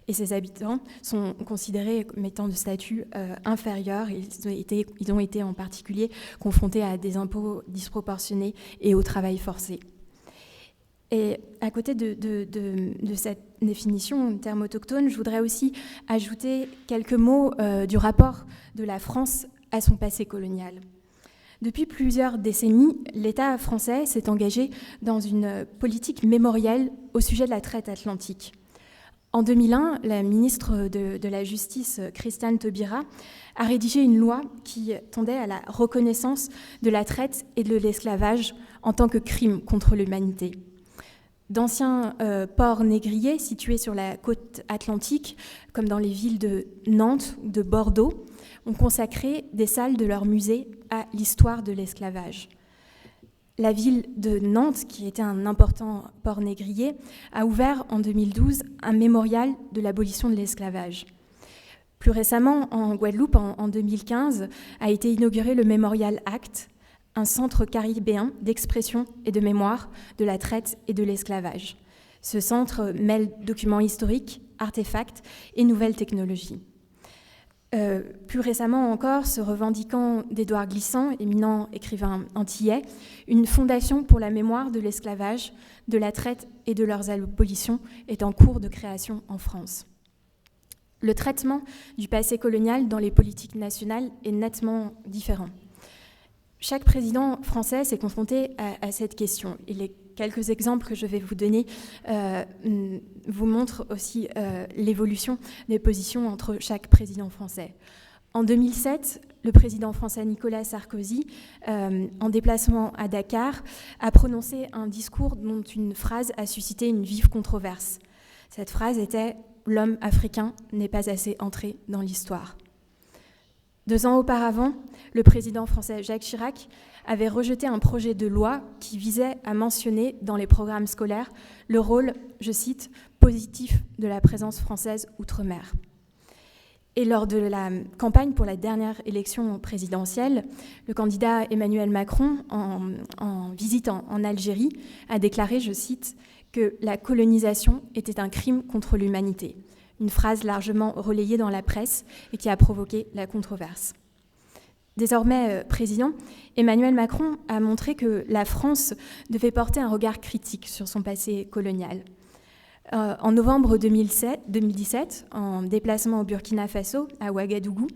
Et ces habitants sont considérés comme étant de statut inférieur. Ils ont été en particulier confrontés à des impôts disproportionnés et au travail forcé. Et à côté de cette définition en termes autochtones, je voudrais aussi ajouter quelques mots du rapport de la France à son passé colonial. Depuis plusieurs décennies, l'État français s'est engagé dans une politique mémorielle au sujet de la traite atlantique. En 2001, la ministre de la Justice, Christiane Taubira, a rédigé une loi qui tendait à la reconnaissance de la traite et de l'esclavage en tant que crime contre l'humanité. D'anciens ports négriers situés sur la côte atlantique, comme dans les villes de Nantes ou de Bordeaux, ont consacré des salles de leur musée à l'histoire de l'esclavage. La ville de Nantes, qui était un important port négrier, a ouvert en 2012 un mémorial de l'abolition de l'esclavage. Plus récemment, en Guadeloupe, en 2015, a été inauguré le Mémorial Act, un centre caribéen d'expression et de mémoire de la traite et de l'esclavage. Ce centre mêle documents historiques, artefacts et nouvelles technologies. Plus récemment encore, se revendiquant d'Édouard Glissant, éminent écrivain antillais, une fondation pour la mémoire de l'esclavage, de la traite et de leurs abolitions est en cours de création en France. Le traitement du passé colonial dans les politiques nationales est nettement différent. Chaque président français s'est confronté à cette question. Et les quelques exemples que je vais vous donner vous montrent aussi l'évolution des positions entre chaque président français. En 2007, le président français Nicolas Sarkozy, en déplacement à Dakar, a prononcé un discours dont une phrase a suscité une vive controverse. Cette phrase était « L'homme africain n'est pas assez entré dans l'histoire ». 2 ans auparavant, le président français Jacques Chirac avait rejeté un projet de loi qui visait à mentionner dans les programmes scolaires le rôle, je cite, « positif de la présence française outre-mer ». Et lors de la campagne pour la dernière élection présidentielle, le candidat Emmanuel Macron, en visite en Algérie, a déclaré, je cite, que la colonisation était un crime contre l'humanité. Une phrase largement relayée dans la presse et qui a provoqué la controverse. Désormais président, Emmanuel Macron a montré que la France devait porter un regard critique sur son passé colonial. En novembre 2017, en déplacement au Burkina Faso, à Ouagadougou,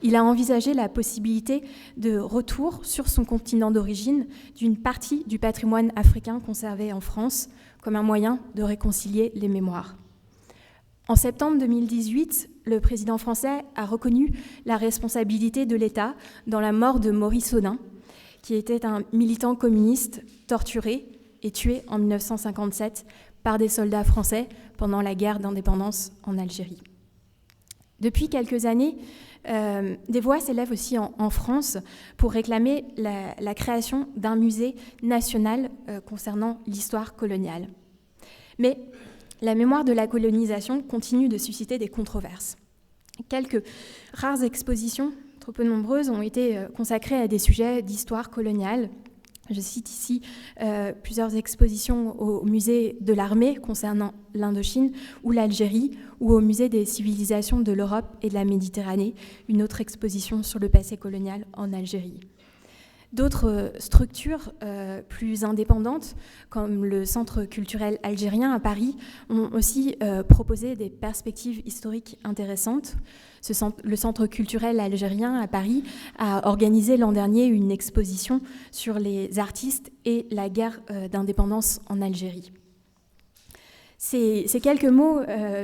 il a envisagé la possibilité de retour sur son continent d'origine d'une partie du patrimoine africain conservé en France comme un moyen de réconcilier les mémoires. En septembre 2018, le président français a reconnu la responsabilité de l'État dans la mort de Maurice Audin, qui était un militant communiste torturé et tué en 1957 par des soldats français pendant la guerre d'indépendance en Algérie. Depuis quelques années, des voix s'élèvent aussi en France pour réclamer la création d'un musée national concernant l'histoire coloniale. Mais la mémoire de la colonisation continue de susciter des controverses. Quelques rares expositions, trop peu nombreuses, ont été consacrées à des sujets d'histoire coloniale. Je cite ici plusieurs expositions au musée de l'armée concernant l'Indochine ou l'Algérie, ou au musée des civilisations de l'Europe et de la Méditerranée, une autre exposition sur le passé colonial en Algérie. D'autres structures plus indépendantes, comme le Centre culturel algérien à Paris, ont aussi proposé des perspectives historiques intéressantes. Le Centre culturel algérien à Paris a organisé l'an dernier une exposition sur les artistes et la guerre d'indépendance en Algérie. Ces quelques mots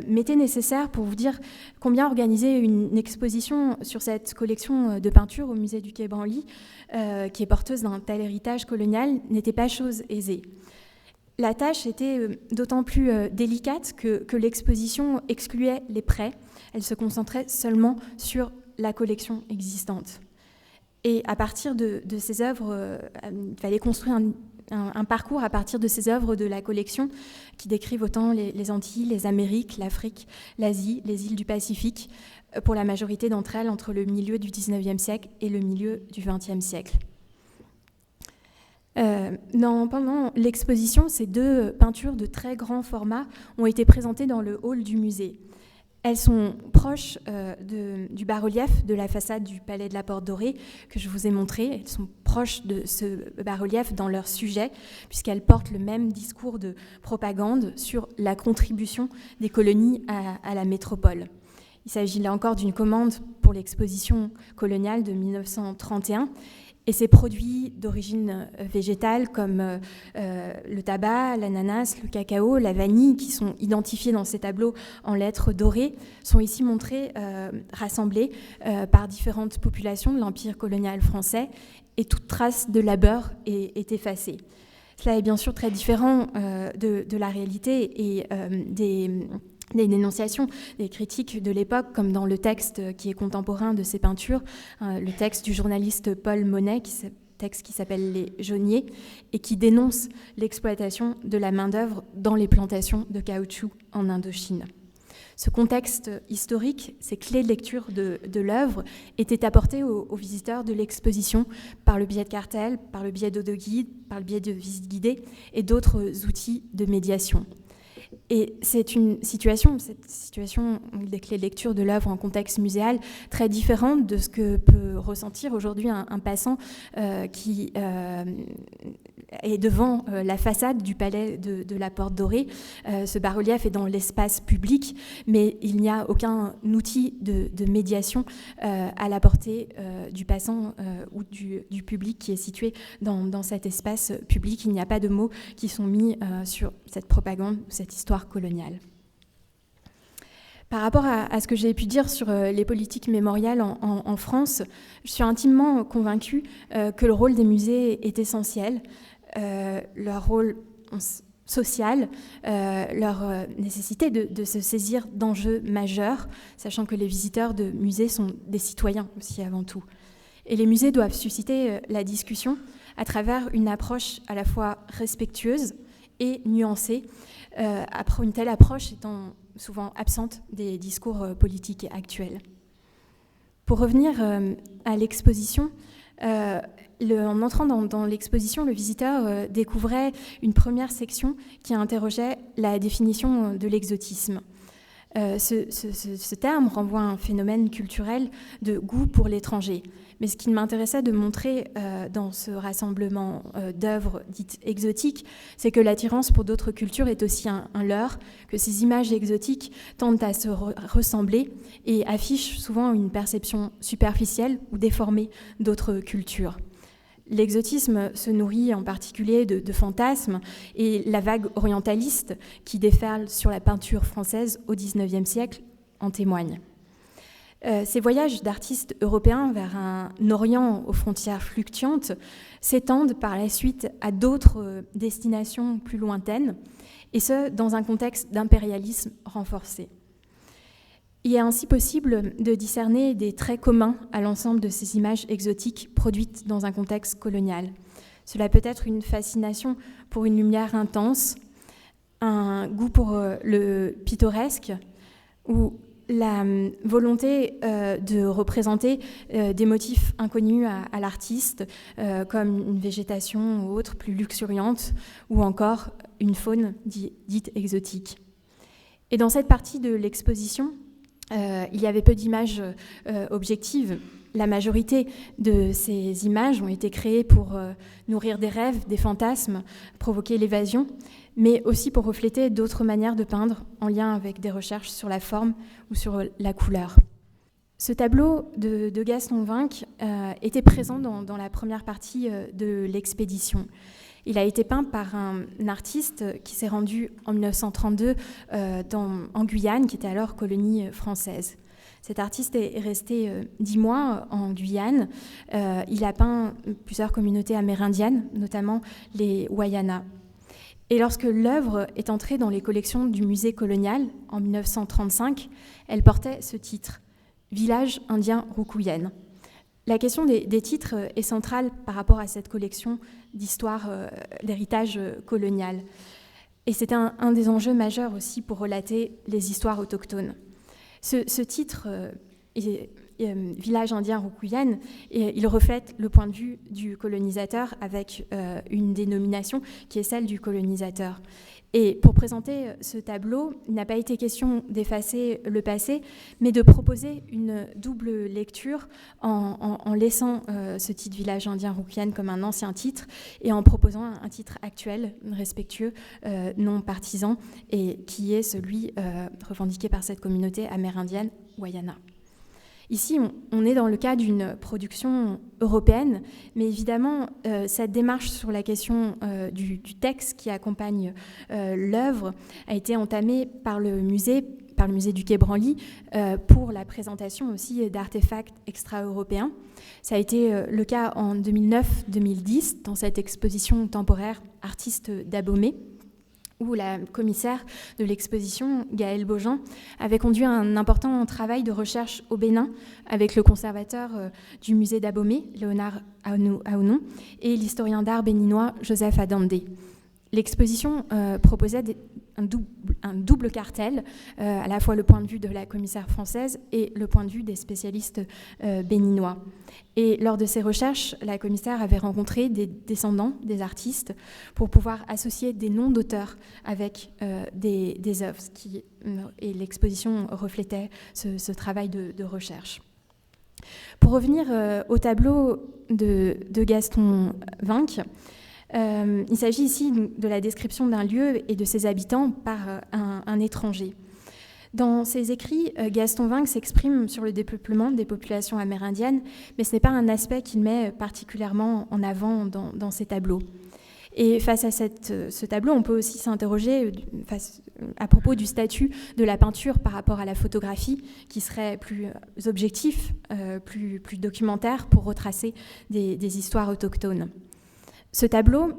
m'étaient nécessaires pour vous dire combien organiser une exposition sur cette collection de peintures au musée du Quai Branly, qui est porteuse d'un tel héritage colonial, n'était pas chose aisée. La tâche était d'autant plus délicate que l'exposition excluait les prêts. Elle se concentrait seulement sur la collection existante. Et à partir de ces œuvres, il fallait construire un parcours à partir de ces œuvres de la collection qui décrivent autant les Antilles, les Amériques, l'Afrique, l'Asie, les îles du Pacifique, pour la majorité d'entre elles entre le milieu du XIXe siècle et le milieu du XXe siècle. Pendant l'exposition, ces 2 peintures de très grand format ont été présentées dans le hall du musée. Elles sont proches du bas-relief de la façade du Palais de la Porte Dorée que je vous ai montré. Elles sont proches de ce bas-relief dans leur sujet, puisqu'elles portent le même discours de propagande sur la contribution des colonies à la métropole. Il s'agit là encore d'une commande pour l'exposition coloniale de 1931. Et ces produits d'origine végétale comme le tabac, l'ananas, le cacao, la vanille, qui sont identifiés dans ces tableaux en lettres dorées, sont ici montrés, rassemblés par différentes populations de l'Empire colonial français, et toute trace de labeur est effacée. Cela est bien sûr très différent de la réalité et des dénonciations, des critiques de l'époque, comme dans le texte qui est contemporain de ces peintures, le texte du journaliste Paul Monet, texte qui s'appelle « Les Jauniers », et qui dénonce l'exploitation de la main-d'œuvre dans les plantations de caoutchouc en Indochine. Ce contexte historique, ces clés de lecture de l'œuvre, étaient apportées aux visiteurs de l'exposition par le biais de cartels, par le biais d'audioguides, par le biais de visites guidées et d'autres outils de médiation. Et c'est cette situation des clés de lecture de l'œuvre en contexte muséal très différente de ce que peut ressentir aujourd'hui un passant qui est devant la façade du palais de la Porte Dorée. Ce bas-relief est dans l'espace public, mais il n'y a aucun outil de médiation à la portée du passant ou du public qui est situé dans cet espace public. Il n'y a pas de mots qui sont mis sur cette propagande, cette histoire coloniale. Par rapport à ce que j'ai pu dire sur les politiques mémoriales en France, je suis intimement convaincue que le rôle des musées est essentiel, leur rôle social, leur nécessité de se saisir d'enjeux majeurs, sachant que les visiteurs de musées sont des citoyens aussi avant tout. Et les musées doivent susciter la discussion à travers une approche à la fois respectueuse et nuancée, une telle approche étant souvent absente des discours politiques actuels. Pour revenir à l'exposition, en entrant dans l'exposition, le visiteur découvrait une première section qui interrogeait la définition de l'exotisme. Ce terme renvoie à un phénomène culturel de goût pour l'étranger. Mais ce qui m'intéressait de montrer dans ce rassemblement d'œuvres dites exotiques, c'est que l'attirance pour d'autres cultures est aussi un leurre, que ces images exotiques tendent à se ressembler et affichent souvent une perception superficielle ou déformée d'autres cultures. L'exotisme se nourrit en particulier de fantasmes, et la vague orientaliste qui déferle sur la peinture française au XIXe siècle en témoigne. Ces voyages d'artistes européens vers un Orient aux frontières fluctuantes s'étendent par la suite à d'autres destinations plus lointaines, et ce, dans un contexte d'impérialisme renforcé. Il est ainsi possible de discerner des traits communs à l'ensemble de ces images exotiques produites dans un contexte colonial. Cela peut être une fascination pour une lumière intense, un goût pour le pittoresque ou la volonté de représenter des motifs inconnus à l'artiste, comme une végétation ou autre plus luxuriante, ou encore une faune dite exotique. Et dans cette partie de l'exposition, il y avait peu d'images objectives. La majorité de ces images ont été créées pour nourrir des rêves, des fantasmes, provoquer l'évasion, mais aussi pour refléter d'autres manières de peindre en lien avec des recherches sur la forme ou sur la couleur. Ce tableau de Gaston Vinck était présent dans la première partie de l'expédition. Il a été peint par un artiste qui s'est rendu en 1932 en Guyane, qui était alors colonie française. Cet artiste est resté 10 mois en Guyane. Il a peint plusieurs communautés amérindiennes, notamment les Wayana. Et lorsque l'œuvre est entrée dans les collections du musée colonial en 1935, elle portait ce titre, « Village indien Roukouyène ». La question des titres est centrale par rapport à cette collection d'histoire d'héritage colonial. Et c'est un des enjeux majeurs aussi pour relater les histoires autochtones. Ce titre, Village indien Roukouyène, il reflète le point de vue du colonisateur avec une dénomination qui est celle du colonisateur. Et pour présenter ce tableau, il n'a pas été question d'effacer le passé, mais de proposer une double lecture en laissant ce titre Village indien Roukouyène comme un ancien titre et en proposant un titre actuel, respectueux, non partisan, et qui est celui revendiqué par cette communauté amérindienne Wayana. Ici, on est dans le cas d'une production européenne, mais évidemment, cette démarche sur la question du texte qui accompagne l'œuvre a été entamée par le musée du Quai Branly, pour la présentation aussi d'artefacts extra-européens. Ça a été le cas en 2009-2010, dans cette exposition temporaire Artistes d'Abomey, où la commissaire de l'exposition, Gaëlle Beaujean, avait conduit un important travail de recherche au Bénin avec le conservateur du musée d'Abomey, Léonard Aounon, et l'historien d'art béninois, Joseph Adandé. L'exposition proposait un double cartel, à la fois le point de vue de la commissaire française et le point de vue des spécialistes béninois. Et lors de ces recherches, la commissaire avait rencontré des descendants des artistes pour pouvoir associer des noms d'auteurs avec des œuvres, et l'exposition reflétait ce travail de recherche. Pour revenir au tableau de Gaston Vinck, il s'agit ici de la description d'un lieu et de ses habitants par un étranger. Dans ses écrits, Gaston Vinck s'exprime sur le dépeuplement des populations amérindiennes, mais ce n'est pas un aspect qu'il met particulièrement en avant dans ses tableaux. Et face à ce tableau, on peut aussi s'interroger à propos du statut de la peinture par rapport à la photographie, qui serait plus objectif, plus documentaire pour retracer des histoires autochtones. Ce tableau,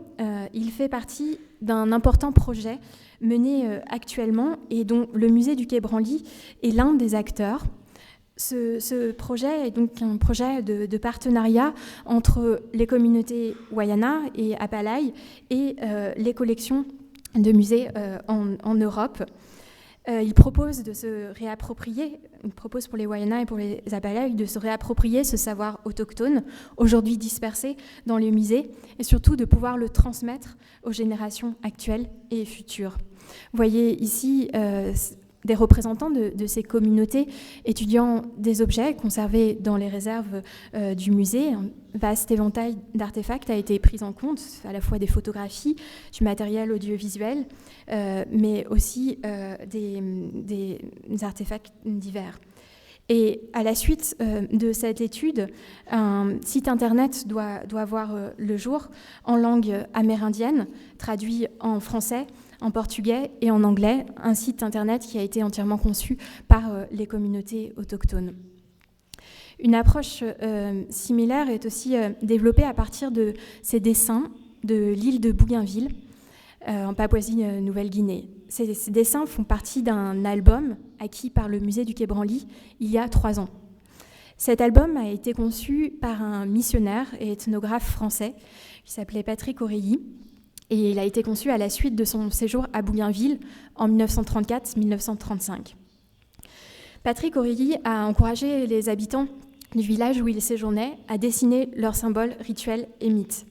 il fait partie d'un important projet mené actuellement et dont le musée du Quai Branly est l'un des acteurs. Ce projet est donc un projet de partenariat entre les communautés Wayana et Apalai et les collections de musées en Europe. Il propose pour les Wayana et pour les Apalai de se réapproprier ce savoir autochtone, aujourd'hui dispersé dans les musées, et surtout de pouvoir le transmettre aux générations actuelles et futures. Vous voyez ici des représentants de ces communautés étudiant des objets conservés dans les réserves du musée. Un vaste éventail d'artefacts a été pris en compte, à la fois des photographies, du matériel audiovisuel, mais aussi des artefacts divers. Et à la suite de cette étude, un site internet doit voir le jour en langue amérindienne, traduit en français, en portugais et en anglais, un site internet qui a été entièrement conçu par les communautés autochtones. Une approche similaire est aussi développée à partir de ces dessins de l'île de Bougainville, en Papouasie-Nouvelle-Guinée. Ces dessins font partie d'un album acquis par le musée du Quai Branly il y a 3 ans. Cet album a été conçu par un missionnaire et ethnographe français qui s'appelait Patrick Oreilly, et il a été conçu à la suite de son séjour à Bougainville en 1934-1935. Patrick Oreilly a encouragé les habitants du village où il séjournait à dessiner leurs symboles, rituels et mythes.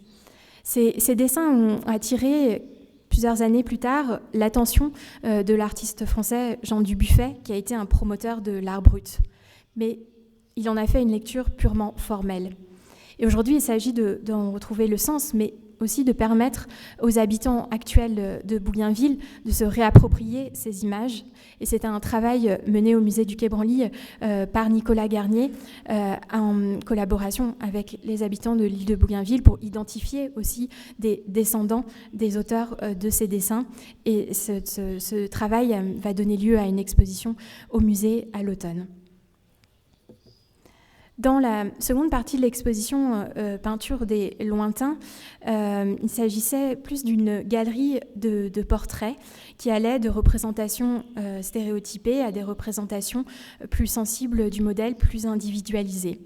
Ces dessins ont attiré, plusieurs années plus tard, l'attention de l'artiste français Jean Dubuffet, qui a été un promoteur de l'art brut. Mais il en a fait une lecture purement formelle. Et aujourd'hui, il s'agit d'en retrouver le sens, mais aussi de permettre aux habitants actuels de Bougainville de se réapproprier ces images. Et c'est un travail mené au musée du Quai Branly par Nicolas Garnier en collaboration avec les habitants de l'île de Bougainville pour identifier aussi des descendants des auteurs de ces dessins. Et ce travail va donner lieu à une exposition au musée à l'automne. Dans la seconde partie de l'exposition Peinture des lointains, il s'agissait plus d'une galerie de portraits qui allait de représentations stéréotypées à des représentations plus sensibles du modèle, plus individualisées.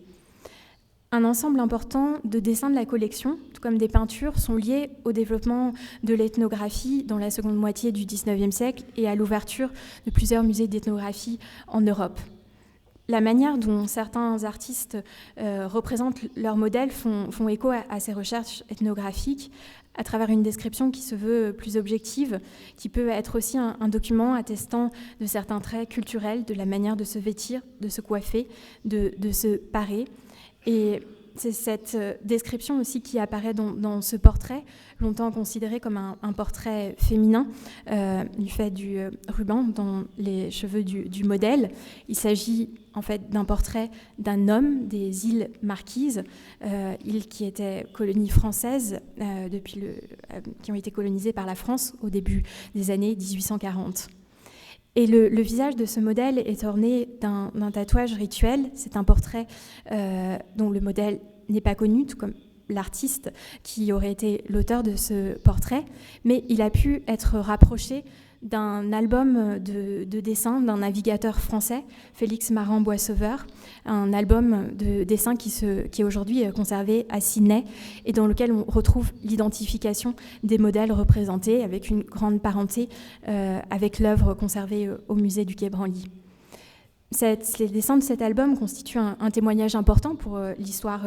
Un ensemble important de dessins de la collection, tout comme des peintures, sont liés au développement de l'ethnographie dans la seconde moitié du XIXe siècle et à l'ouverture de plusieurs musées d'ethnographie en Europe. La manière dont certains artistes représentent leurs modèles font écho à ces recherches ethnographiques à travers une description qui se veut plus objective, qui peut être aussi un document attestant de certains traits culturels, de la manière de se vêtir, de se coiffer, de se parer. Et c'est cette description aussi qui apparaît dans ce portrait, longtemps considéré comme un portrait féminin, du fait du ruban dans les cheveux du modèle. Il s'agit en fait d'un portrait d'un homme des îles Marquises, îles qui étaient colonies françaises, qui ont été colonisées par la France au début des années 1840. Et le visage de ce modèle est orné d'un tatouage rituel. C'est un portrait dont le modèle n'est pas connu, tout comme l'artiste qui aurait été l'auteur de ce portrait, mais il a pu être rapproché d'un album de dessins d'un navigateur français, Félix Marin-Boissauveur, un album de dessins qui est aujourd'hui conservé à Sydney et dans lequel on retrouve l'identification des modèles représentés avec une grande parenté avec l'œuvre conservée au musée du Quai Branly. Les dessins de cet album constituent un témoignage important pour l'histoire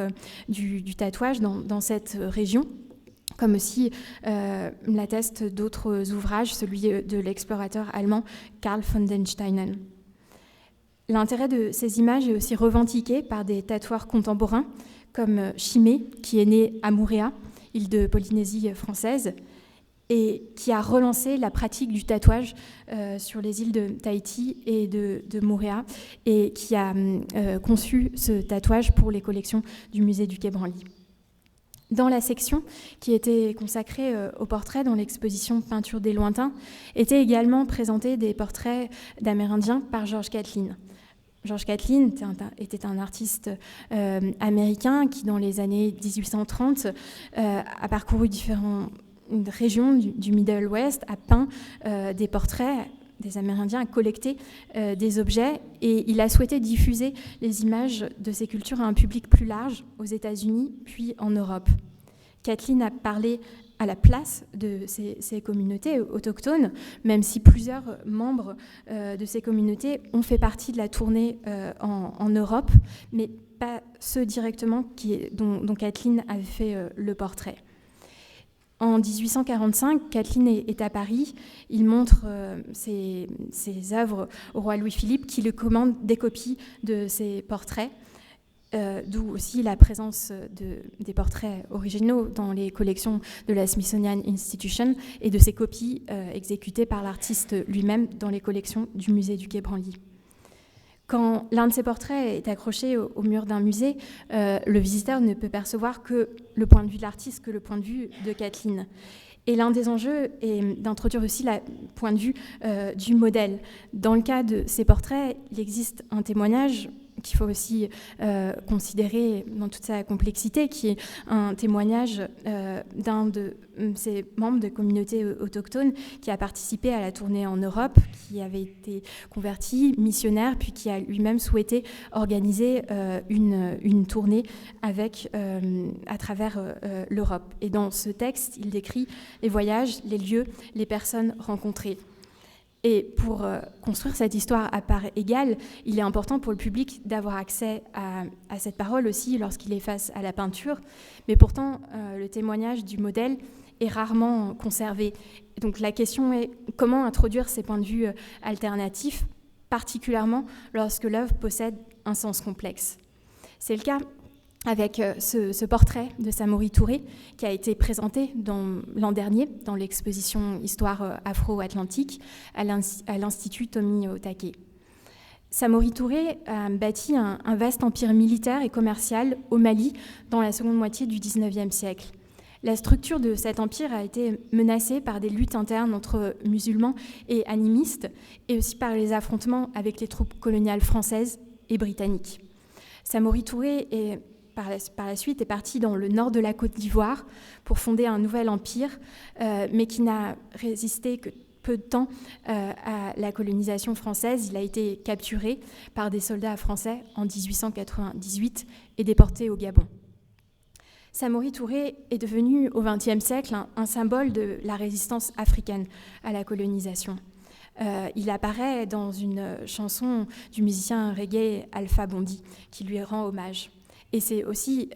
du tatouage dans cette région, comme aussi l'attestent d'autres ouvrages, celui de l'explorateur allemand Karl von den Steinen. L'intérêt de ces images est aussi revendiqué par des tatoueurs contemporains, comme Chimay, qui est né à Moorea, île de Polynésie française, et qui a relancé la pratique du tatouage sur les îles de Tahiti et de Moorea, et qui a conçu ce tatouage pour les collections du musée du Quai Branly. Dans la section qui était consacrée aux portraits dans l'exposition Peinture des lointains, étaient également présentés des portraits d'Amérindiens par George Catlin. George Catlin était un artiste américain qui, dans les années 1830, a parcouru différentes régions du Middle West, a peint des portraits des Amérindiens, a collecté des objets, et il a souhaité diffuser les images de ces cultures à un public plus large, aux États-Unis, puis en Europe. Catlin a parlé à la place de ces communautés autochtones, même si plusieurs membres de ces communautés ont fait partie de la tournée en Europe, mais pas ceux directement dont Catlin avait fait le portrait. En 1845, Catlin est à Paris. Il montre ses œuvres au roi Louis-Philippe, qui lui commande des copies de ses portraits, d'où aussi la présence des portraits originaux dans les collections de la Smithsonian Institution et de ces copies exécutées par l'artiste lui-même dans les collections du musée du Quai Branly. Quand l'un de ces portraits est accroché au mur d'un musée, le visiteur ne peut percevoir que le point de vue de l'artiste, que le point de vue de Catlin. Et l'un des enjeux est d'introduire aussi le point de vue du modèle. Dans le cas de ces portraits, il existe un témoignage qu'il faut aussi considérer dans toute sa complexité, qui est un témoignage d'un de ces membres de communautés autochtones qui a participé à la tournée en Europe, qui avait été converti missionnaire, puis qui a lui-même souhaité organiser une tournée à travers l'Europe. Et dans ce texte, il décrit les voyages, les lieux, les personnes rencontrées. Et pour construire cette histoire à part égale, il est important pour le public d'avoir accès à cette parole aussi lorsqu'il est face à la peinture. Mais pourtant, le témoignage du modèle est rarement conservé. Donc la question est comment introduire ces points de vue alternatifs, particulièrement lorsque l'œuvre possède un sens complexe. C'est le cas avec ce portrait de Samori Touré qui a été présenté l'an dernier dans l'exposition Histoire afro-atlantique à l'Institut Tomi Otake. Samori Touré a bâti un vaste empire militaire et commercial au Mali dans la seconde moitié du XIXe siècle. La structure de cet empire a été menacée par des luttes internes entre musulmans et animistes et aussi par les affrontements avec les troupes coloniales françaises et britanniques. Samori Touré par la suite est parti dans le nord de la Côte d'Ivoire pour fonder un nouvel empire, mais qui n'a résisté que peu de temps à la colonisation française. Il a été capturé par des soldats français en 1898 et déporté au Gabon. Samori Touré est devenu au XXe siècle un symbole de la résistance africaine à la colonisation. Il apparaît dans une chanson du musicien reggae Alpha Bondi qui lui rend hommage. Et c'est aussi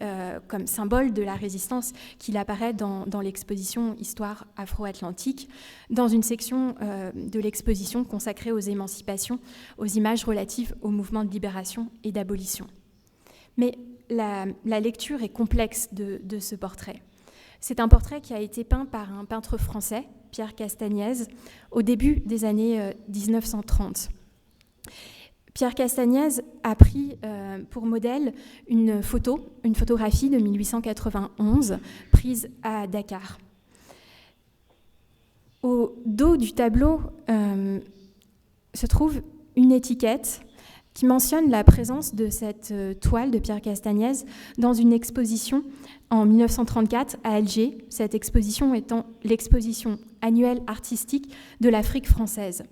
comme symbole de la résistance qu'il apparaît dans l'exposition Histoire afro-atlantique, dans une section de l'exposition consacrée aux émancipations, aux images relatives au mouvement de libération et d'abolition. Mais la lecture est complexe de ce portrait. C'est un portrait qui a été peint par un peintre français, Pierre Castagnez, au début des années 1930. Pierre Castagnez a pris pour modèle une photographie de 1891 prise à Dakar. Au dos du tableau se trouve une étiquette qui mentionne la présence de cette toile de Pierre Castagnès dans une exposition en 1934 à Alger, cette exposition étant l'exposition annuelle artistique de l'Afrique française.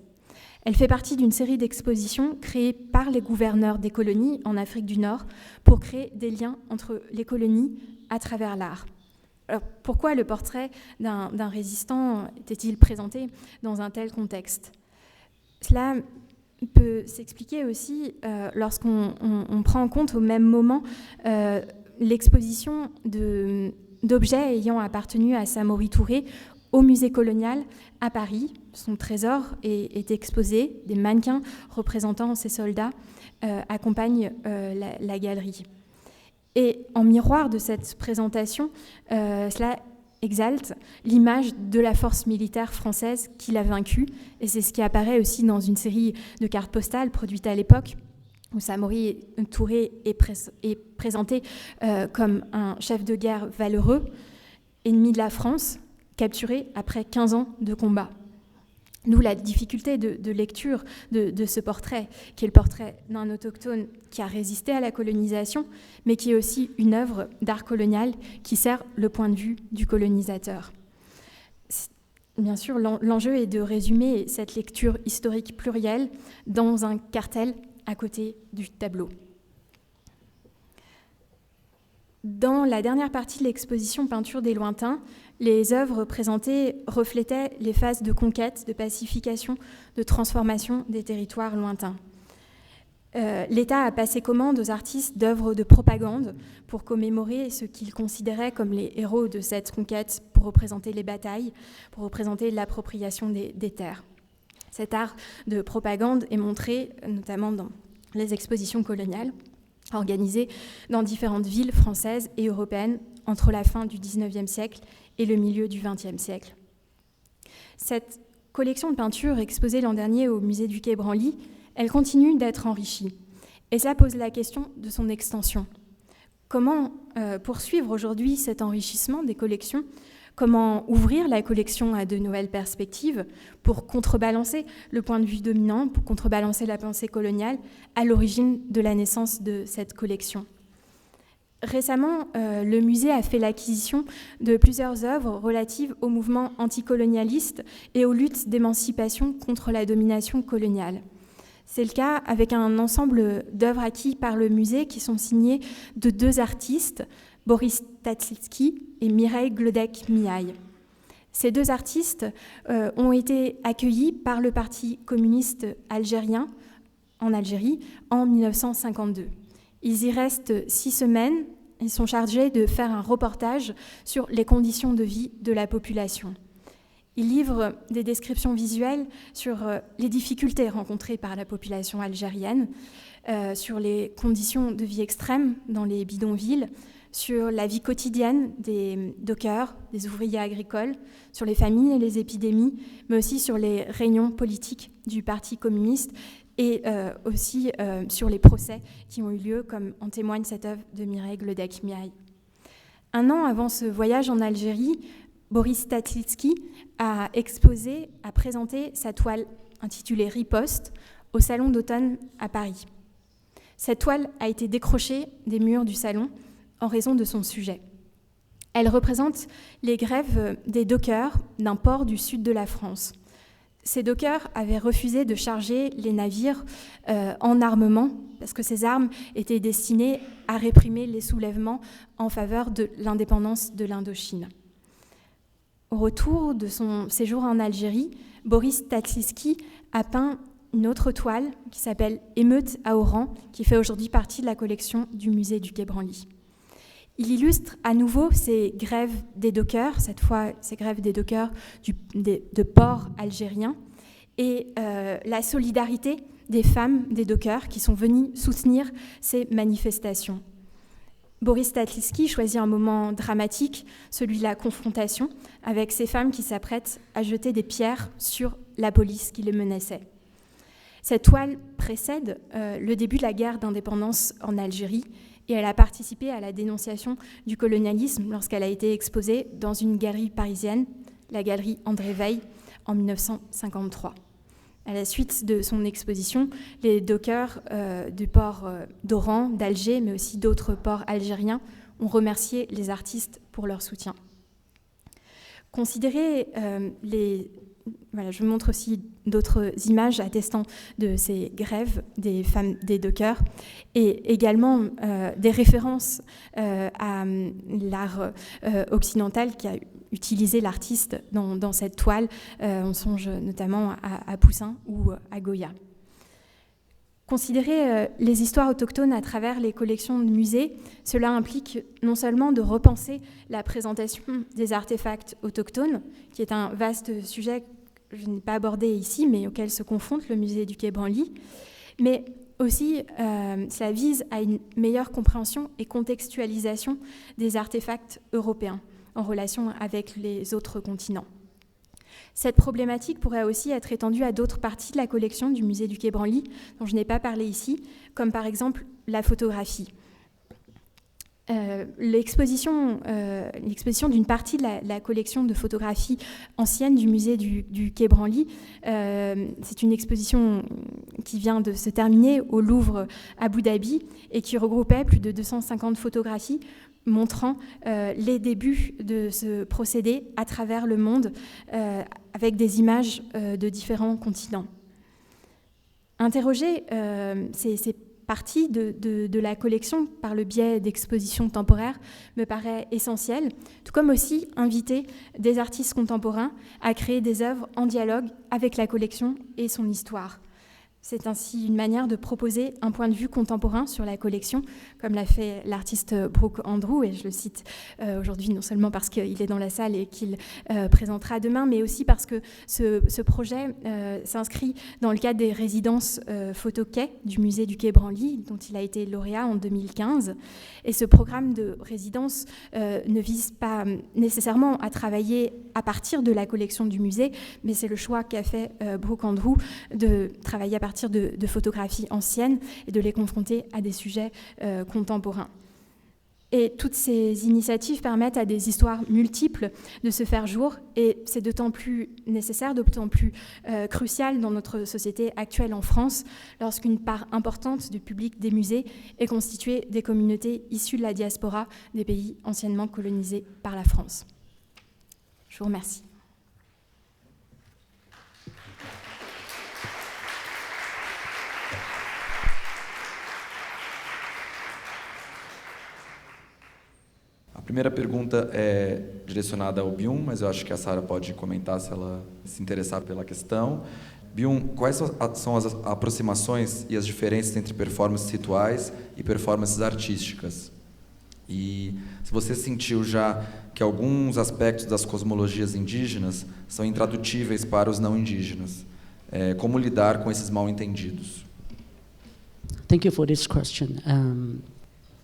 Elle fait partie d'une série d'expositions créées par les gouverneurs des colonies en Afrique du Nord pour créer des liens entre les colonies à travers l'art. Alors, pourquoi le portrait d'un résistant était-il présenté dans un tel contexte ? Cela peut s'expliquer aussi lorsqu'on prend en compte au même moment l'exposition d'objets ayant appartenu à Samori Touré au musée colonial à Paris. Son trésor est exposé, des mannequins représentant ces soldats accompagnent la galerie. Et en miroir de cette présentation, cela exalte l'image de la force militaire française qui l'a vaincue, et c'est ce qui apparaît aussi dans une série de cartes postales produites à l'époque, où Samori Touré est présenté comme un chef de guerre valeureux, ennemi de la France, capturé après 15 ans de combat. D'où la difficulté de lecture de ce portrait, qui est le portrait d'un autochtone qui a résisté à la colonisation, mais qui est aussi une œuvre d'art colonial qui sert le point de vue du colonisateur. Bien sûr, l'enjeu est de résumer cette lecture historique plurielle dans un cartel à côté du tableau. Dans la dernière partie de l'exposition Peinture des lointains, les œuvres présentées reflétaient les phases de conquête, de pacification, de transformation des territoires lointains. L'État a passé commande aux artistes d'œuvres de propagande pour commémorer ce qu'ils considéraient comme les héros de cette conquête, pour représenter les batailles, pour représenter l'appropriation des terres. Cet art de propagande est montré notamment dans les expositions coloniales, organisées dans différentes villes françaises et européennes entre la fin du XIXe siècle et le milieu du XXe siècle. Cette collection de peintures exposée l'an dernier au musée du Quai Branly, elle continue d'être enrichie. Et cela pose la question de son extension. Comment poursuivre aujourd'hui cet enrichissement des collections ? Comment ouvrir la collection à de nouvelles perspectives pour contrebalancer le point de vue dominant, pour contrebalancer la pensée coloniale à l'origine de la naissance de cette collection ? Récemment, le musée a fait l'acquisition de plusieurs œuvres relatives au mouvement anticolonialiste et aux luttes d'émancipation contre la domination coloniale. C'est le cas avec un ensemble d'œuvres acquis par le musée qui sont signées de deux artistes, Boris Tatlitsky et Mireille Glodek-Miaille. Ces deux artistes ont été accueillis par le Parti communiste algérien en Algérie en 1952. Ils y restent 6 semaines. Ils sont chargés de faire un reportage sur les conditions de vie de la population. Ils livrent des descriptions visuelles sur les difficultés rencontrées par la population algérienne, sur les conditions de vie extrêmes dans les bidonvilles, sur la vie quotidienne des dockers, des ouvriers agricoles, sur les famines et les épidémies, mais aussi sur les réunions politiques du Parti communiste et aussi sur les procès qui ont eu lieu, comme en témoigne cette œuvre de Mireille Glodek-Miaille. Un an avant ce voyage en Algérie, Boris Tatlitsky a présenté sa toile intitulée « Riposte » au Salon d'automne à Paris. Cette toile a été décrochée des murs du salon en raison de son sujet. Elle représente les grèves des dockers d'un port du sud de la France. Ces dockers avaient refusé de charger les navires en armement parce que ces armes étaient destinées à réprimer les soulèvements en faveur de l'indépendance de l'Indochine. Au retour de son séjour en Algérie, Boris Tatlitsky a peint une autre toile qui s'appelle « Émeute à Oran », qui fait aujourd'hui partie de la collection du musée du Quai Branly. Il illustre à nouveau ces grèves des dockers, cette fois ces grèves des dockers de ports algériens, et la solidarité des femmes des dockers qui sont venues soutenir ces manifestations. Boris Tatlitsky choisit un moment dramatique, celui de la confrontation, avec ces femmes qui s'apprêtent à jeter des pierres sur la police qui les menaçait. Cette toile précède le début de la guerre d'indépendance en Algérie, et elle a participé à la dénonciation du colonialisme lorsqu'elle a été exposée dans une galerie parisienne, la galerie André Weil, en 1953. À la suite de son exposition, les dockers du port d'Oran, d'Alger, mais aussi d'autres ports algériens, ont remercié les artistes pour leur soutien. Considérer Voilà, je vous montre aussi d'autres images attestant de ces grèves des femmes des dockers et également des références à l'art occidental qui a utilisé l'artiste dans cette toile. On songe notamment à Poussin ou à Goya. Considérer les histoires autochtones à travers les collections de musées, cela implique non seulement de repenser la présentation des artefacts autochtones, qui est un vaste sujet que je n'ai pas abordé ici, mais auquel se confronte le musée du Quai Branly, mais aussi cela vise à une meilleure compréhension et contextualisation des artefacts européens en relation avec les autres continents. Cette problématique pourrait aussi être étendue à d'autres parties de la collection du musée du Quai Branly, dont je n'ai pas parlé ici, comme par exemple la photographie. L'exposition d'une partie de la collection de photographies anciennes du musée du Quai Branly, c'est une exposition qui vient de se terminer au Louvre à Abu Dhabi et qui regroupait plus de 250 photographies montrant les débuts de ce procédé à travers le monde avec des images de différents continents. Interroger ces parties de la collection par le biais d'expositions temporaires me paraît essentiel, tout comme aussi inviter des artistes contemporains à créer des œuvres en dialogue avec la collection et son histoire. C'est ainsi une manière de proposer un point de vue contemporain sur la collection, comme l'a fait l'artiste Brooke Andrew, et je le cite aujourd'hui non seulement parce qu'il est dans la salle et qu'il présentera demain, mais aussi parce que ce projet s'inscrit dans le cadre des résidences photo-quai du musée du Quai Branly, dont il a été lauréat en 2015. Et ce programme de résidence ne vise pas nécessairement à travailler à partir de la collection du musée, mais c'est le choix qu'a fait Brooke Andrew de travailler à partir de photographies anciennes et de les confronter à des sujets contemporains. Et toutes ces initiatives permettent à des histoires multiples de se faire jour, et c'est d'autant plus nécessaire, d'autant plus crucial dans notre société actuelle en France, lorsqu'une part importante du public des musées est constituée des communautés issues de la diaspora des pays anciennement colonisés par la France. Je vous remercie. A primeira pergunta é direcionada ao Byung, mas eu acho que a Sara pode comentar se ela se interessar pela questão. Byung, quais são as aproximações e as diferenças entre performances rituais e performances artísticas? E se você sentiu já que alguns aspectos das cosmologias indígenas são intradutíveis para os não indígenas, como lidar com esses mal-entendidos? Thank you for this question.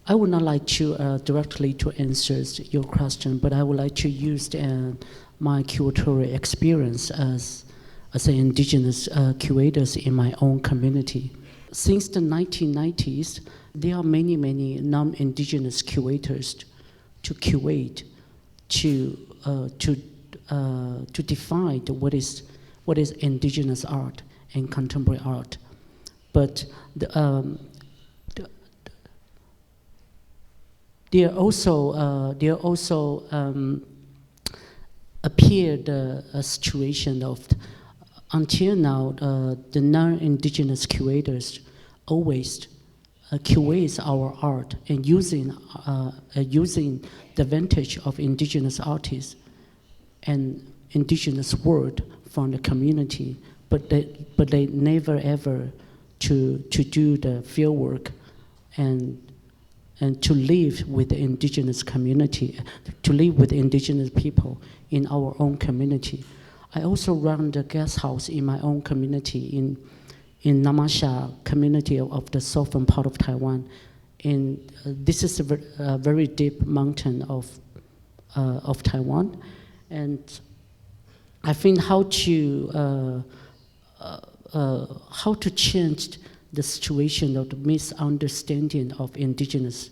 I would not like to directly to answer your question, but I would like to use my curatorial experience as an indigenous curators in my own community. Since the 1990s, there are many non-indigenous curators to curate, to define what is indigenous art and contemporary art, but there also appeared a situation of, until now, the non-indigenous curators always curates our art and using the advantage of indigenous artists and indigenous word from the community, but they never ever to do the field work and to live with the indigenous community, to live with indigenous people in our own community. I also run the guest house in my own community in Namasha community of the southern part of Taiwan. And this is a very deep mountain of Taiwan. And I think how to change the situation of the misunderstanding of indigenous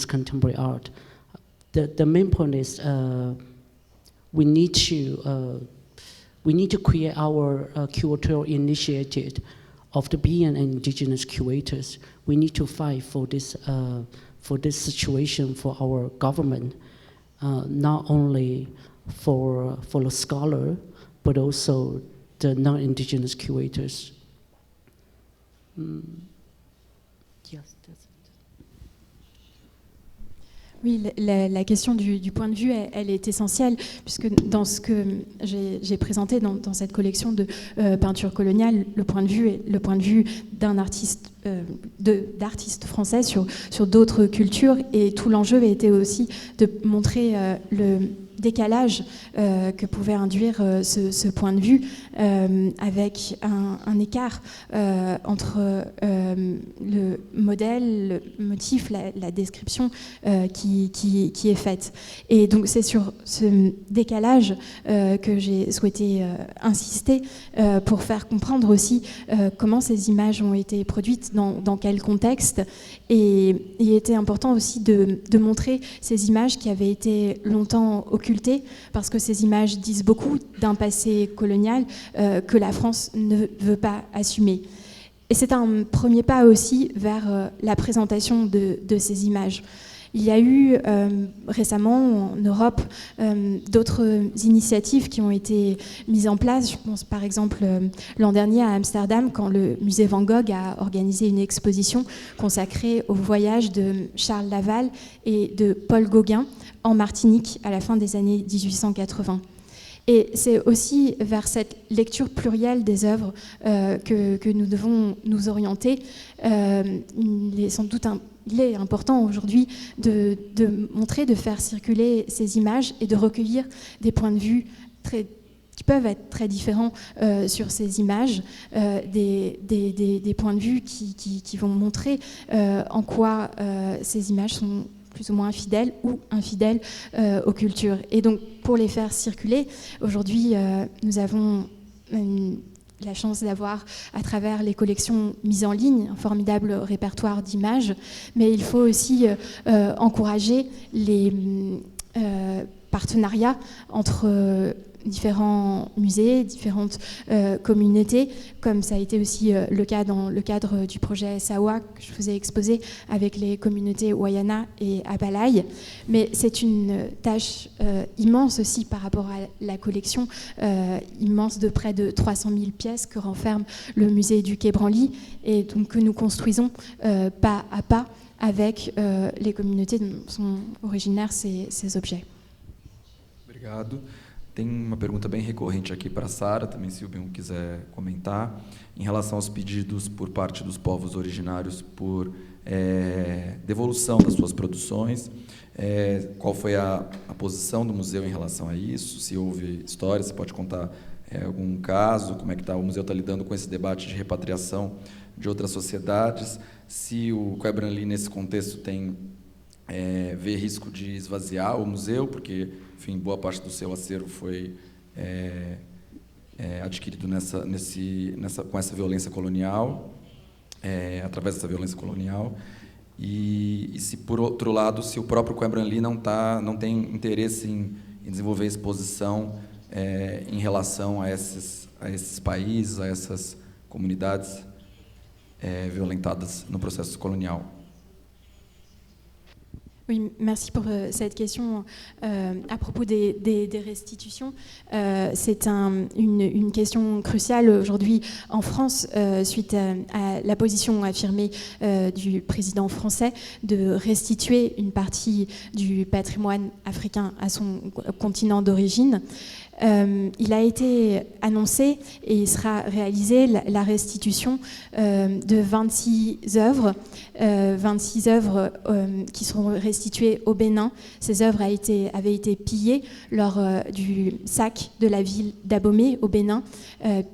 contemporary art. The main point is we need to we need to create our curatorial initiative of the being indigenous curators. We need to fight for this situation for our government, not only for the scholar, but also the non-indigenous curators. Yes, that's it. Oui, la question du point de vue, elle est essentielle, puisque dans ce que j'ai présenté dans cette collection de peinture coloniale, le point de vue d'un artiste, d'artistes français sur d'autres cultures, et tout l'enjeu était aussi de montrer le décalage que pouvait induire ce point de vue, avec un écart entre le modèle, le motif, la description qui est faite. Et donc c'est sur ce décalage que j'ai souhaité insister pour faire comprendre aussi comment ces images ont été produites, dans quel contexte. Et il était important aussi de montrer ces images qui avaient été longtemps occultées, parce que ces images disent beaucoup d'un passé colonial que la France ne veut pas assumer. Et c'est un premier pas aussi vers la présentation de ces images. Il y a eu récemment en Europe d'autres initiatives qui ont été mises en place. Je pense par exemple l'an dernier à Amsterdam, quand le musée Van Gogh a organisé une exposition consacrée au voyage de Charles Laval et de Paul Gauguin en Martinique à la fin des années 1880. Et c'est aussi vers cette lecture plurielle des œuvres que nous devons nous orienter. Il est important aujourd'hui de montrer, de faire circuler ces images et de recueillir des points de vue qui peuvent être très différents sur ces images, des points de vue qui vont montrer en quoi ces images sont plus ou moins fidèles ou infidèles aux cultures. Et donc, pour les faire circuler, aujourd'hui, nous avons la chance d'avoir, à travers les collections mises en ligne, un formidable répertoire d'images, mais il faut aussi encourager les partenariats entre différents musées, différentes communautés, comme ça a été aussi le cas dans le cadre du projet Sawa que je vous ai exposé avec les communautés Wayana et Abalai. Mais c'est une tâche immense aussi par rapport à la collection immense de près de 300 000 pièces que renferme le musée du Quai Branly, et donc que nous construisons pas à pas avec les communautés dont sont originaires ces objets. Obrigado. Tem uma pergunta bem recorrente aqui para a Sara, também se o Ben quiser comentar, em relação aos pedidos por parte dos povos originários por devolução das suas produções. Qual foi a posição do museu em relação a isso? Se houve história, você pode contar algum caso? Como é que o museu está lidando com esse debate de repatriação de outras sociedades? Se o Quai Branly, nesse contexto, vê risco de esvaziar o museu, porque, enfim, boa parte do seu acervo foi adquirido com essa violência colonial, através dessa violência colonial, e se, por outro lado, se o próprio Quai Branly não tem interesse em desenvolver exposição em relação a esses países, a essas comunidades violentadas no processo colonial. Oui, merci pour cette question à propos des restitutions. C'est une question cruciale aujourd'hui en France, suite à la position affirmée du président français de restituer une partie du patrimoine africain à son continent d'origine. Il a été annoncé et il sera réalisé la restitution de 26 œuvres, qui seront restituées au Bénin. Ces œuvres avaient été pillées lors du sac de la ville d'Abomey au Bénin,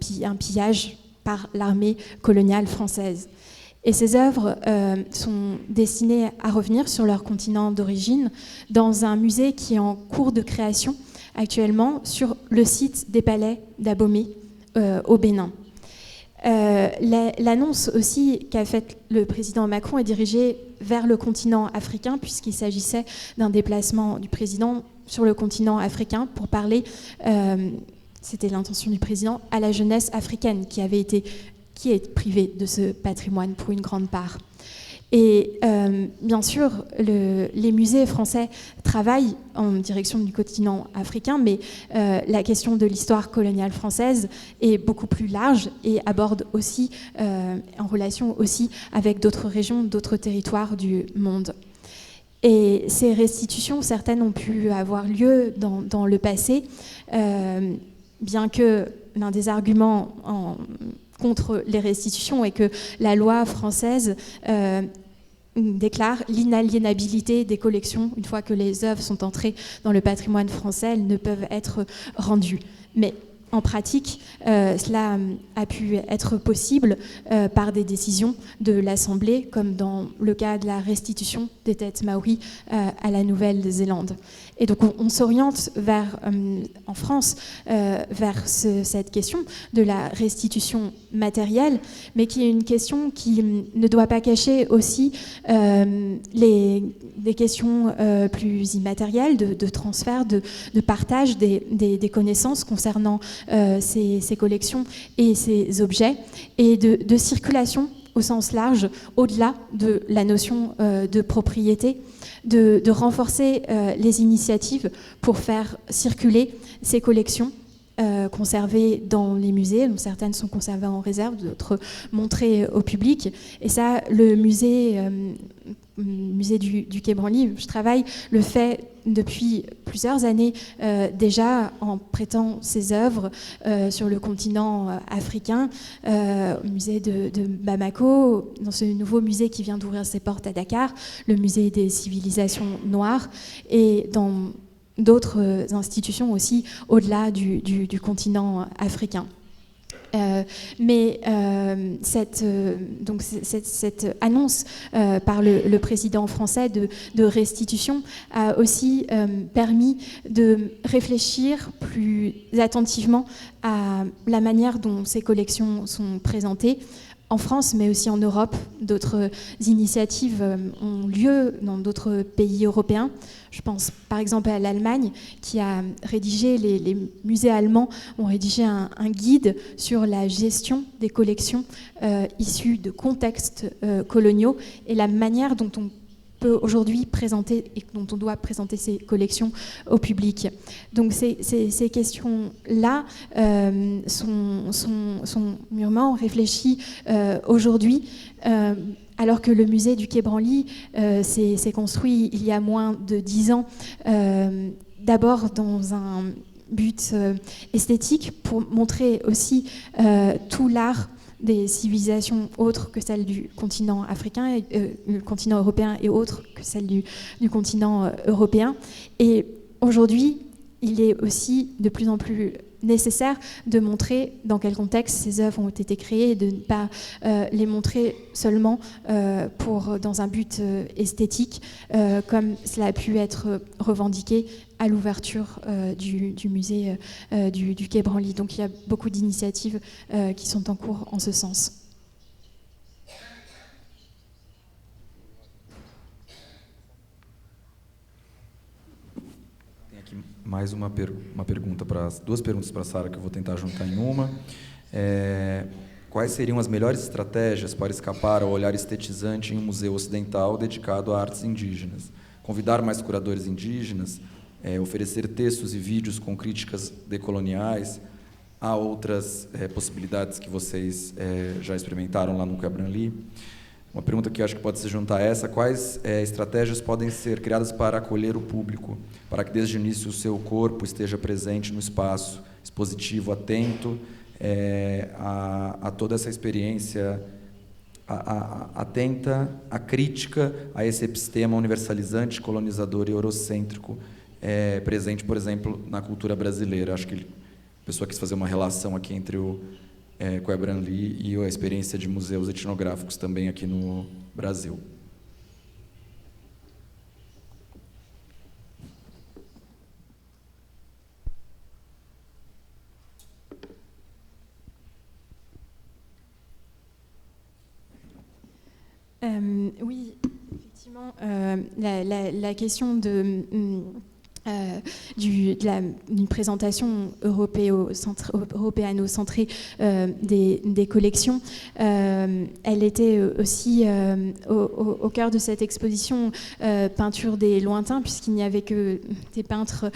puis un pillage par l'armée coloniale française. Et ces œuvres sont destinées à revenir sur leur continent d'origine dans un musée qui est en cours de création actuellement sur le site des palais d'Abomey au Bénin. L'annonce aussi qu'a faite le président Macron est dirigée vers le continent africain, puisqu'il s'agissait d'un déplacement du président sur le continent africain pour parler c'était l'intention du président, à la jeunesse africaine qui est privée de ce patrimoine pour une grande part. Et bien sûr, les musées français travaillent en direction du continent africain, mais la question de l'histoire coloniale française est beaucoup plus large et aborde aussi, en relation aussi avec d'autres régions, d'autres territoires du monde. Et ces restitutions, certaines ont pu avoir lieu dans le passé, bien que l'un des arguments contre les restitutions est que la loi française déclare l'inaliénabilité des collections. Une fois que les œuvres sont entrées dans le patrimoine français, elles ne peuvent être rendues. Mais en pratique, cela a pu être possible par des décisions de l'Assemblée, comme dans le cas de la restitution des têtes maoris à la Nouvelle-Zélande. Et donc on s'oriente en France vers cette question de la restitution matérielle, mais qui est une question qui ne doit pas cacher aussi des questions plus immatérielles, de transfert, de partage des connaissances concernant ces collections et ces objets, et de circulation au sens large, au-delà de la notion de propriété, de renforcer les initiatives pour faire circuler ces collections conservées dans les musées, dont certaines sont conservées en réserve, d'autres montrées au public. Et ça, le musée du Quai Branly, je travaille, le fait depuis plusieurs années déjà en prêtant ses œuvres sur le continent africain, au musée de Bamako, dans ce nouveau musée qui vient d'ouvrir ses portes à Dakar, le musée des civilisations noires, et dans d'autres institutions aussi au-delà du continent africain. Mais cette annonce par le président français de restitution a aussi permis de réfléchir plus attentivement à la manière dont ces collections sont présentées en France, mais aussi en Europe. D'autres initiatives ont lieu dans d'autres pays européens. Je pense par exemple à l'Allemagne, qui a rédigé, les musées allemands ont rédigé un guide sur la gestion des collections issues de contextes coloniaux et la manière dont on peut aujourd'hui présenter et dont on doit présenter ces collections au public. Donc ces questions-là sont mûrement réfléchies aujourd'hui, alors que le musée du Quai Branly s'est construit il y a moins de 10 ans, d'abord dans un but esthétique, pour montrer aussi tout l'art des civilisations autres que celles du continent africain, le continent européen, et autres que celles du continent européen. Et aujourd'hui, il est aussi de plus en plus nécessaire de montrer dans quel contexte ces œuvres ont été créées et de ne pas les montrer seulement dans un but esthétique, comme cela a pu être revendiqué à l'ouverture du musée du Quai Branly. Donc il y a beaucoup d'initiatives qui sont en cours en ce sens. Mais duas perguntas para a Sara, que eu vou tentar juntar em uma. Quais seriam as melhores estratégias para escapar ao olhar estetizante em um museu ocidental dedicado a artes indígenas? Convidar mais curadores indígenas, oferecer textos e vídeos com críticas decoloniais. Há outras possibilidades que vocês já experimentaram lá no Quai Branly? Uma pergunta que acho que pode se juntar a essa: quais estratégias podem ser criadas para acolher o público, para que desde o início o seu corpo esteja presente no espaço expositivo, atento a toda essa experiência, atenta à crítica a esse epistema universalizante, colonizador e eurocêntrico presente, por exemplo, na cultura brasileira? Acho que a pessoa quis fazer uma relação aqui entre o Quai Branly e a experiência de museus etnográficos também aqui no Brasil. Oui, effectivement, la question d'une présentation européano-centrée des collections. Elle était aussi au cœur de cette exposition Peinture des lointains, puisqu'il n'y avait que des peintres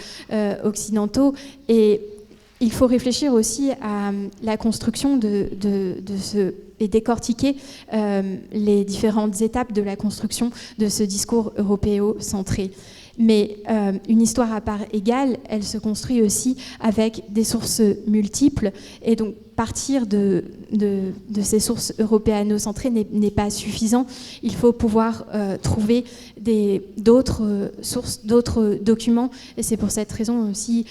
occidentaux. Et il faut réfléchir aussi à la construction et décortiquer les différentes étapes de la construction de ce discours européo-centré. Mais une histoire à part égale, elle se construit aussi avec des sources multiples. Et donc, partir de ces sources européano-centrées n'est pas suffisant. Il faut pouvoir trouver d'autres sources, d'autres documents. Et c'est pour cette raison aussi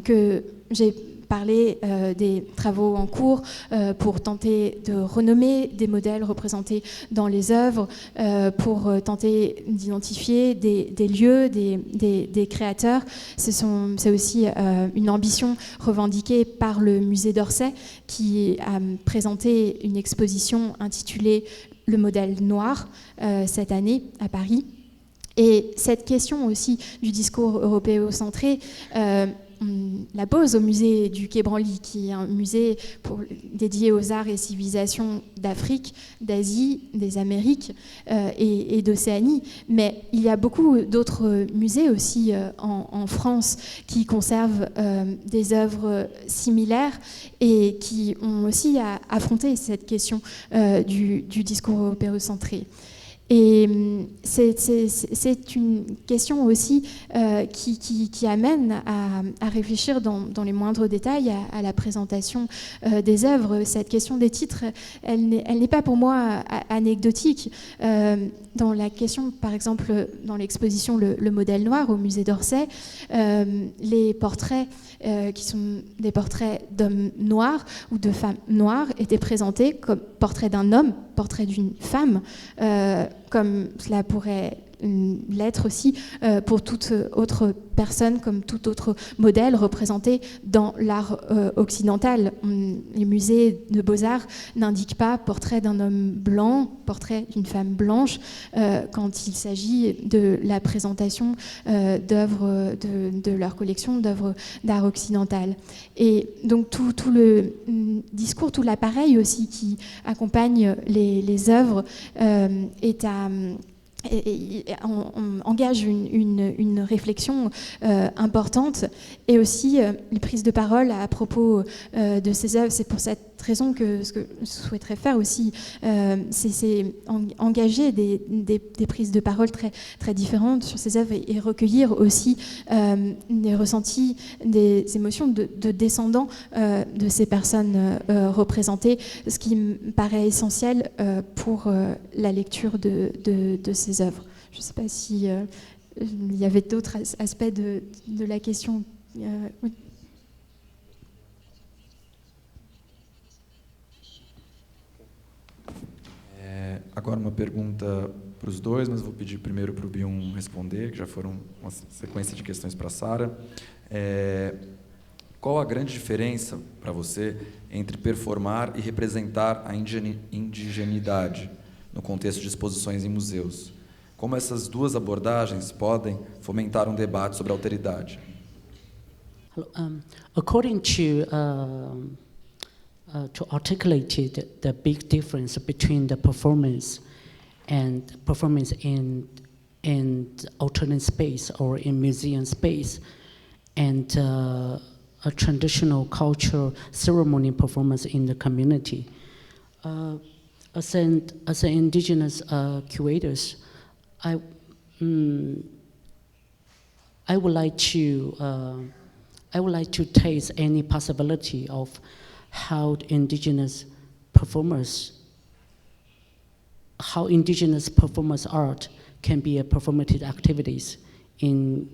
que j'ai parler des travaux en cours pour tenter de renommer des modèles représentés dans les œuvres, pour tenter d'identifier des lieux, des créateurs. C'est aussi une ambition revendiquée par le musée d'Orsay qui a présenté une exposition intitulée « Le modèle noir » cette année à Paris. Et cette question aussi du discours européocentré on la pose au musée du Quai Branly, qui est un musée dédié aux arts et civilisations d'Afrique, d'Asie, des Amériques et d'Océanie. Mais il y a beaucoup d'autres musées aussi en France qui conservent des œuvres similaires et qui ont aussi affronté cette question du discours européocentré. Et c'est une question aussi qui amène à réfléchir dans les moindres détails à la présentation des œuvres. Cette question des titres, elle n'est pas pour moi anecdotique. Dans la question, par exemple, dans l'exposition Le modèle noir au musée d'Orsay, les portraits qui sont des portraits d'hommes noirs ou de femmes noires étaient présentés comme portrait d'un homme, portrait d'une femme, comme cela pourrait l'être aussi pour toute autre personne, comme tout autre modèle représenté dans l'art occidental. Les musées de beaux-arts n'indiquent pas portrait d'un homme blanc, portrait d'une femme blanche, quand il s'agit de la présentation d'œuvres de leur collection d'œuvres d'art occidental. Et donc tout le discours, tout l'appareil aussi qui accompagne les œuvres on engage une réflexion importante et aussi les prises de parole à propos de ces œuvres. C'est pour cette raison que ce que je souhaiterais faire aussi, c'est engager des prises de parole très, très différentes sur ces œuvres et recueillir aussi des ressentis, des émotions de descendants de ces personnes représentées, ce qui me paraît essentiel pour la lecture de ces œuvres. Je ne sais pas si il y avait d'autres aspects de la question. Oui. Agora uma pergunta para os dois, mas vou pedir primeiro para o Byung responder, que já foram uma sequência de questões para a Sara. Qual a grande diferença para você entre performar e representar a indigeneidade no contexto de exposições em museus? Como essas duas abordagens podem fomentar um debate sobre a alteridade? According to articulate the big difference between the performance in alternate space or in museum space and a traditional cultural ceremony performance in the community. As an indigenous curators, I would like to taste any possibility of how indigenous performance art can be a performative activities in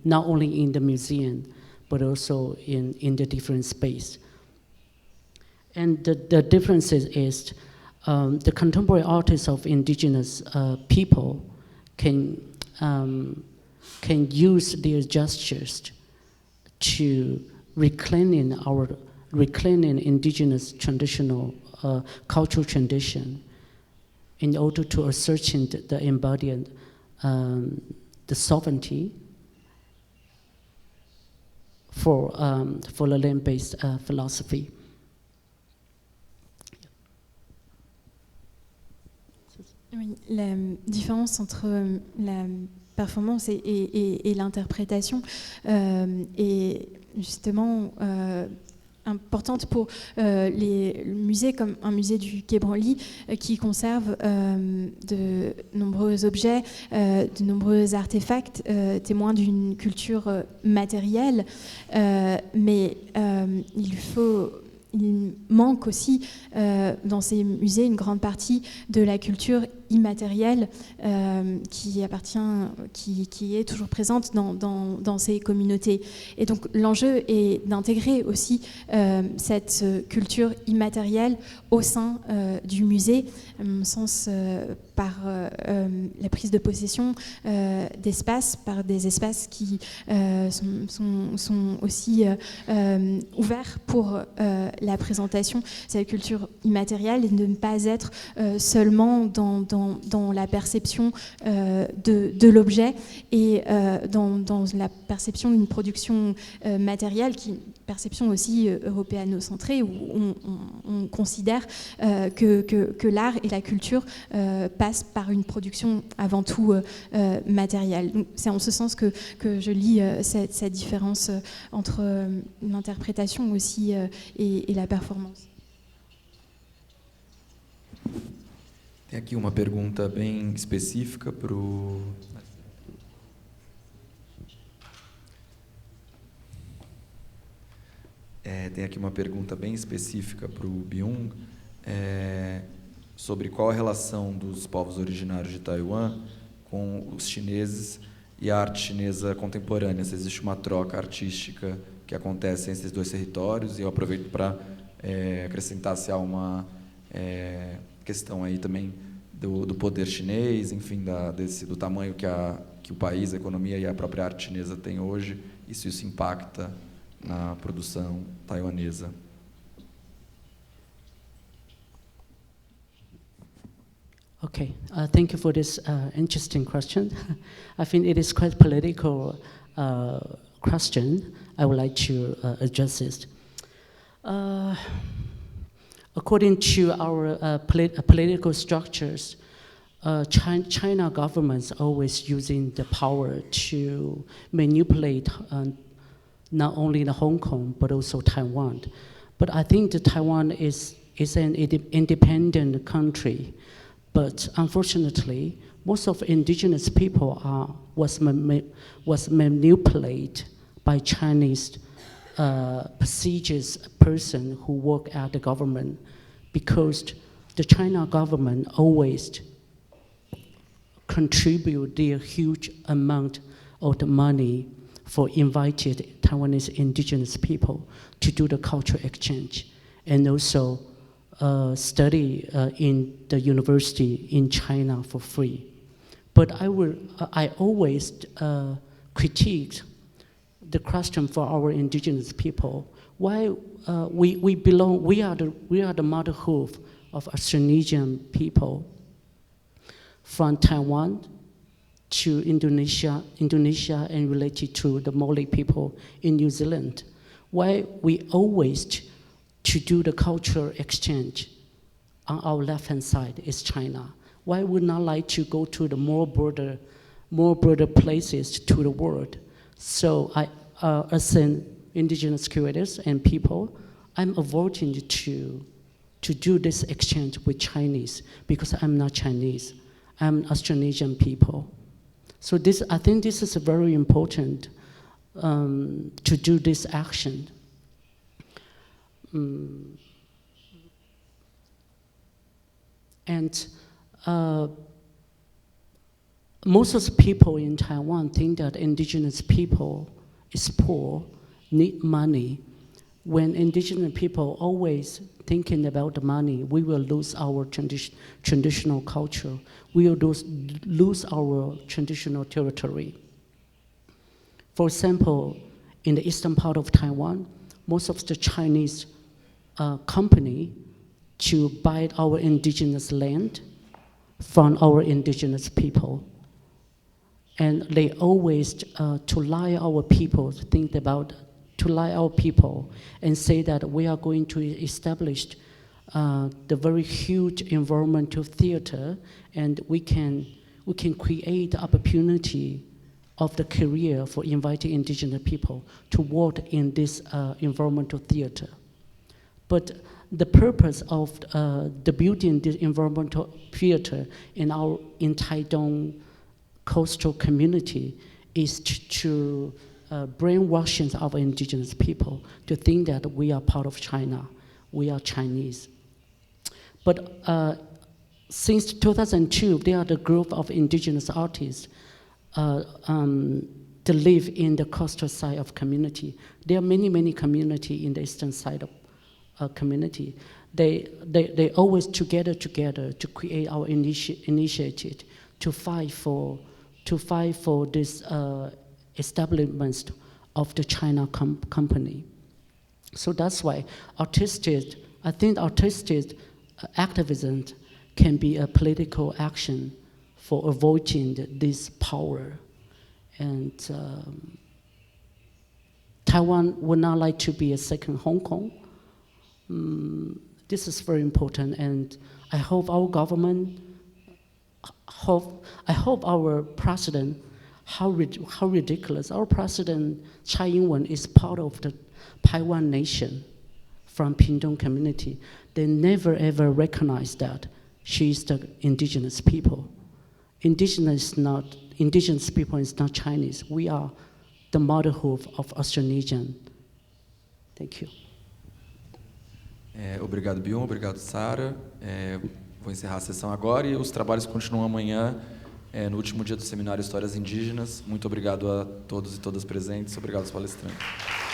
not only in the museum but also in the different space. And the difference is the contemporary artists of indigenous people can use their gestures to reclaiming indigenous traditional cultural tradition in order to assert the embodied the sovereignty for the land-based philosophy. Oui, la différence entre la performance et l'interprétation est justement importante pour les musées comme un musée du Quai Branly qui conserve de nombreux objets, de nombreux artefacts témoins d'une culture matérielle, mais il manque aussi dans ces musées une grande partie de la culture immatérielle qui est toujours présente dans ces communautés. Et donc l'enjeu est d'intégrer aussi cette culture immatérielle au sein du musée, à mon sens par la prise de possession d'espaces, par des espaces qui sont aussi ouverts pour la présentation de cette culture immatérielle et de ne pas être seulement dans la perception de l'objet et dans la perception d'une production matérielle qui est une perception aussi européano-centrée où on considère que l'art et la culture passent par une production avant tout matérielle. Donc, c'est en ce sens que je lis cette différence entre l'interprétation aussi et la performance. Tem aqui uma pergunta bem específica para o... tem aqui uma pergunta bem específica para o Byung sobre qual a relação dos povos originários de Taiwan com os chineses e a arte chinesa contemporânea. Se existe uma troca artística que acontece entre esses dois territórios, e eu aproveito para acrescentar se há uma questão aí também do poder chinês, enfim, do tamanho que o país, a economia e a própria arte chinesa tem hoje, e se isso impacta na produção taiwanesa. Okay, thank you for this interesting question. I think it is quite political question. I would like to address it. According to our political structures, China government's always using the power to manipulate not only the Hong Kong but also Taiwan. But I think that Taiwan is an independent country. But unfortunately, most of indigenous people was manipulated by Chinese prestigious person who work at the government, because the China government always contribute their huge amount of the money for invited Taiwanese indigenous people to do the cultural exchange and also study in the university in China for free. But I always critiqued the question for our indigenous people. Why we are the motherhood of Austronesian people, from Taiwan to Indonesia and related to the Malay people in New Zealand. Why we always to do the cultural exchange on our left-hand side is China. Why would not like to go to the more border places to the world? So I, as an indigenous curators and people, I'm avoiding to do this exchange with Chinese because I'm not Chinese. I'm Austronesian people. So I think this is very important to do this action. And most of the people in Taiwan think that indigenous people is poor, need money. When indigenous people always thinking about the money, we will lose our traditional culture. We will lose our traditional territory. For example, in the eastern part of Taiwan, most of the Chinese company to buy our indigenous land from our indigenous people. And they always to lie our people to think about to lie our people and say that we are going to establish the very huge environmental theater, and we can create the opportunity of the career for inviting indigenous people to work in this environmental theater. But the purpose of the building this environmental theater in Taidong coastal community is to brainwashing our indigenous people to think that we are part of China, we are Chinese. But since 2002, there are the group of indigenous artists to live in the coastal side of community. There are many communities in the eastern side of community. They always together to create our initiative to fight for this establishment of the China company. So that's why I think artistic activism can be a political action for avoiding this power. And Taiwan would not like to be a second Hong Kong. This is very important, and I hope our government, I hope our president, how ridiculous, our president Tsai Ing-wen is part of the Taiwan nation from Pingtung community. They never ever recognize that she is the indigenous people. Indigenous people is not Chinese. We are the motherhood of Austronesian. Thank you. Obrigado, Byung. Obrigado, Sara. Vou encerrar a sessão agora e os trabalhos continuam amanhã, no último dia do Seminário Histórias Indígenas. Muito obrigado a todos e todas presentes. Obrigado aos palestrantes.